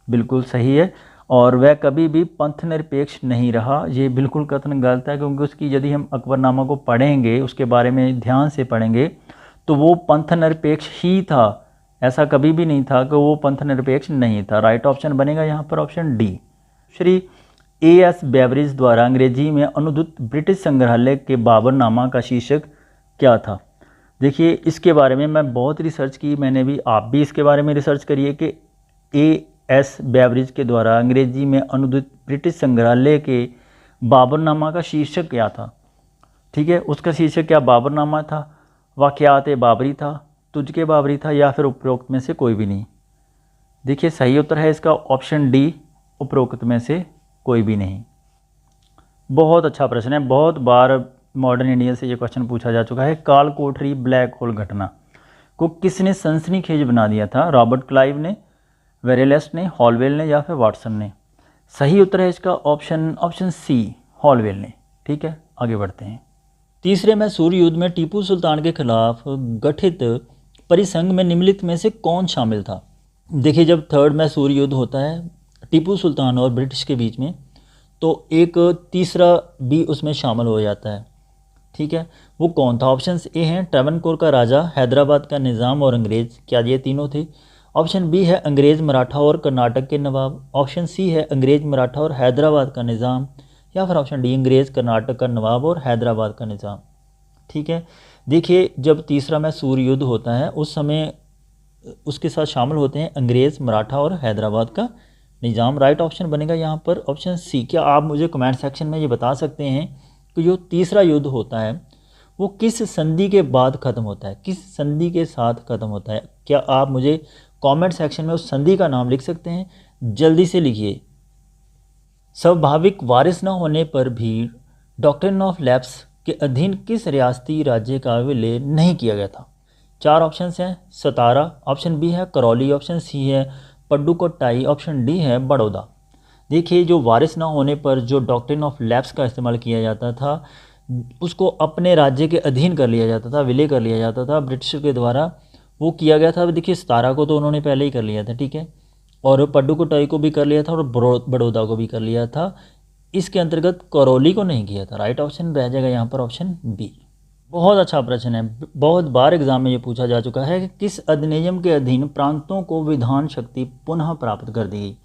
बिल्कुल सही है। और वह कभी भी पंथ निरपेक्ष नहीं रहा। ये बिल्कुल कथन गलत है, क्योंकि उसकी यदि हम अकबरनामा को पढ़ेंगे, उसके बारे में ध्यान से पढ़ेंगे, तो वो पंथ निरपेक्ष ही था। ऐसा कभी भी नहीं था कि वो पंथ निरपेक्ष नहीं था। राइट ऑप्शन बनेगा यहाँ पर option D. Shri A.S. Beverage द्वारा अंग्रेजी में अनुदित ब्रिटिश संग्रहालय के बाबरनामा का शीर्षक क्या था? देखिए, इसके बारे में मैं बहुत रिसर्च की, मैंने भी, आप भी इसके बारे में रिसर्च करिए कि A.S. बेवरेज के द्वारा अंग्रेजी में अनुदित ब्रिटिश संग्रहालय के बाबरनामा का शीर्षक क्या था। ठीक है, उसका शीर्षक क्या बाबरनामा था, वाक़यात बाबरी था, तुझके बाबरी था, या फिर उपरोक्त में से कोई भी नहीं। देखिए, सही उत्तर है इसका ऑप्शन डी, उपरोक्त में से कोई भी नहीं। बहुत अच्छा प्रश्न है, बहुत बार मॉडर्न इंडिया से ये क्वेश्चन पूछा जा चुका है। काल कोठरी ब्लैक होल घटना को किसने सनसनीखेज बना दिया था? रॉबर्ट क्लाइव ने, वेरेलस ने, हॉलवेल ने, या फिर वाटसन ने? सही उत्तर है इसका ऑप्शन सी, हॉलवेल ने। ठीक है, आगे बढ़ते हैं। तीसरे मैसूर युद्ध में टीपू सुल्तान के खिलाफ गठित परिसंघ में निम्नलिखित में से कौन शामिल था? देखिए, जब थर्ड मैसूर युद्ध होता है टीपू सुल्तान और ब्रिटिश के बीच में, तो एक तीसरा भी उसमें शामिल हो जाता है। ठीक है, वो कौन था? ऑप्शन ए हैं ट्रैवनकोर का राजा, हैदराबाद का निज़ाम और अंग्रेज़। क्या ये तीनों थे? ऑप्शन बी है अंग्रेज़, मराठा और कर्नाटक के नवाब। ऑप्शन सी है अंग्रेज़, मराठा और हैदराबाद का निज़ाम। या फिर ऑप्शन डी अंग्रेज़, कर्नाटक का नवाब और हैदराबाद का निज़ाम। ठीक है, देखिए, जब तीसरा मैसूर युद्ध होता है उस समय उसके साथ शामिल होते हैं अंग्रेज़, मराठा और हैदराबाद का निज़ाम। राइट ऑप्शन बनेगा यहाँ पर ऑप्शन सी। क्या आप मुझे कमेंट सेक्शन में ये बता सकते हैं कि जो तीसरा युद्ध होता है वो किस संधि के बाद ख़त्म होता है, किस संधि के साथ ख़त्म होता है? क्या आप मुझे कमेंट सेक्शन में उस संधि का नाम लिख सकते हैं? जल्दी से लिखिए। स्वाभाविक वारिस न होने पर भी डॉक्ट्रिन ऑफ लैप्स के अधीन किस रियासती राज्य का विलय नहीं किया गया था? 4 ऑप्शंस हैं। सतारा, ऑप्शन बी है करौली, ऑप्शन सी है पड्डुकोट्टाई, ऑप्शन डी है बड़ौदा। देखिए, जो वारिस ना होने पर जो डॉक्ट्रिन ऑफ लैप्स का इस्तेमाल किया जाता था, उसको अपने राज्य के अधीन कर लिया जाता था, विलय कर लिया जाता था ब्रिटिश के द्वारा। वो किया गया था। देखिए, सतारा को तो उन्होंने पहले ही कर लिया था, ठीक है, और पड्डुकोट्टाई को भी कर लिया था और बड़ौदा को भी कर लिया था। इसके अंतर्गत करौली को नहीं किया था। राइट ऑप्शन रह जाएगा यहाँ पर ऑप्शन बी। बहुत अच्छा प्रश्न है, बहुत बार एग्जाम में ये पूछा जा चुका है कि किस अधिनियम के अधीन प्रांतों को विधान शक्ति पुनः प्राप्त कर दी गई?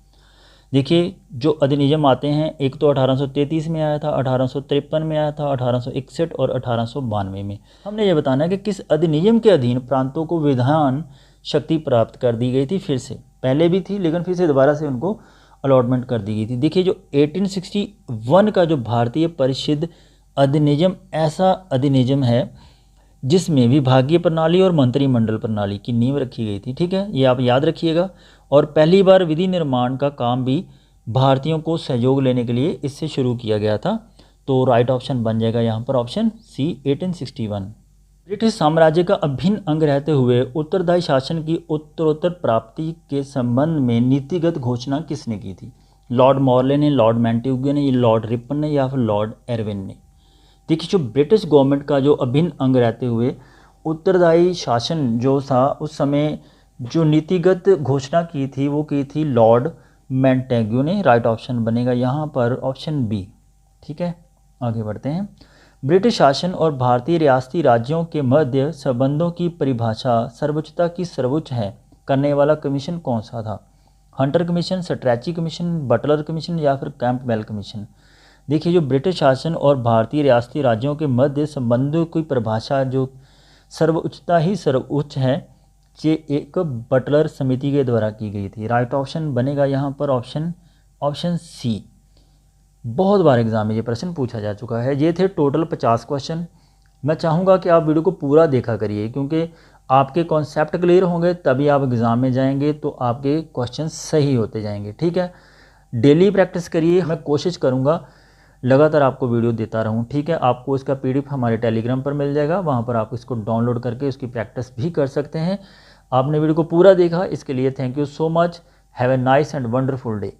देखिए, जो अधिनियम आते हैं, एक तो 1833 में आया था, 1853 में आया था, 1861 और 1892 में। हमने ये बताना है कि किस अधिनियम के अधीन प्रांतों को विधान शक्ति प्राप्त कर दी गई थी। फिर से पहले भी थी, लेकिन फिर से दोबारा से उनको अलॉटमेंट कर दी गई थी। देखिए, जो 1861 का जो भारतीय परिषद अधिनियम ऐसा अधिनियम है जिसमें विभागीय प्रणाली और मंत्रिमंडल प्रणाली की नींव रखी गई थी। ठीक है, ये आप याद रखिएगा। और पहली बार विधि निर्माण का काम भी भारतीयों को सहयोग लेने के लिए इससे शुरू किया गया था। तो राइट ऑप्शन बन जाएगा यहाँ पर ऑप्शन सी, 1861। ब्रिटिश साम्राज्य का अभिन्न अंग रहते हुए उत्तरदायी शासन की उत्तरोत्तर प्राप्ति के संबंध में नीतिगत घोषणा किसने की थी? लॉर्ड मॉर्ले ने, लॉर्ड मैंटिग्यू ने, लॉर्ड रिपन ने, या फिर लॉर्ड एरविन ने? देखिए, जो ब्रिटिश गवर्नमेंट का जो अभिन्न अंग रहते हुए उत्तरदायी शासन जो था, उस समय जो नीतिगत घोषणा की थी वो की थी लॉर्ड मैंटेग्यू ने। राइट ऑप्शन बनेगा यहाँ पर ऑप्शन बी। ठीक है, आगे बढ़ते हैं। ब्रिटिश शासन और भारतीय रियासती राज्यों के मध्य संबंधों की परिभाषा सर्वोच्चता की सर्वोच्च है करने वाला कमीशन कौन सा था? Hunter commission, Strachey commission, Butler commission, या फिर कैंपबेल कमीशन? देखिए, जो ब्रिटिश शासन और भारतीय रियासती राज्यों के मध्य संबंधों की परिभाषा जो सर्वोच्चता ही सर्वोच्च है, ये एक बटलर समिति के द्वारा की गई थी। राइट ऑप्शन बनेगा यहाँ पर ऑप्शन सी। बहुत बार एग्जाम में ये प्रश्न पूछा जा चुका है। ये थे टोटल 50 क्वेश्चन। मैं चाहूँगा कि आप वीडियो को पूरा देखा करिए, क्योंकि आपके कॉन्सेप्ट क्लियर होंगे तभी आप एग्ज़ाम में जाएंगे, तो आपके क्वेश्चन सही होते जाएंगे। ठीक है, डेली प्रैक्टिस करिए। मैं कोशिश करूँगा लगातार आपको वीडियो देता रहूं। ठीक है, आपको इसका PDF हमारे टेलीग्राम पर मिल जाएगा, वहां पर आप इसको डाउनलोड करके इसकी प्रैक्टिस भी कर सकते हैं। आपने वीडियो को पूरा देखा, इसके लिए thank you so much. Have a nice and wonderful day.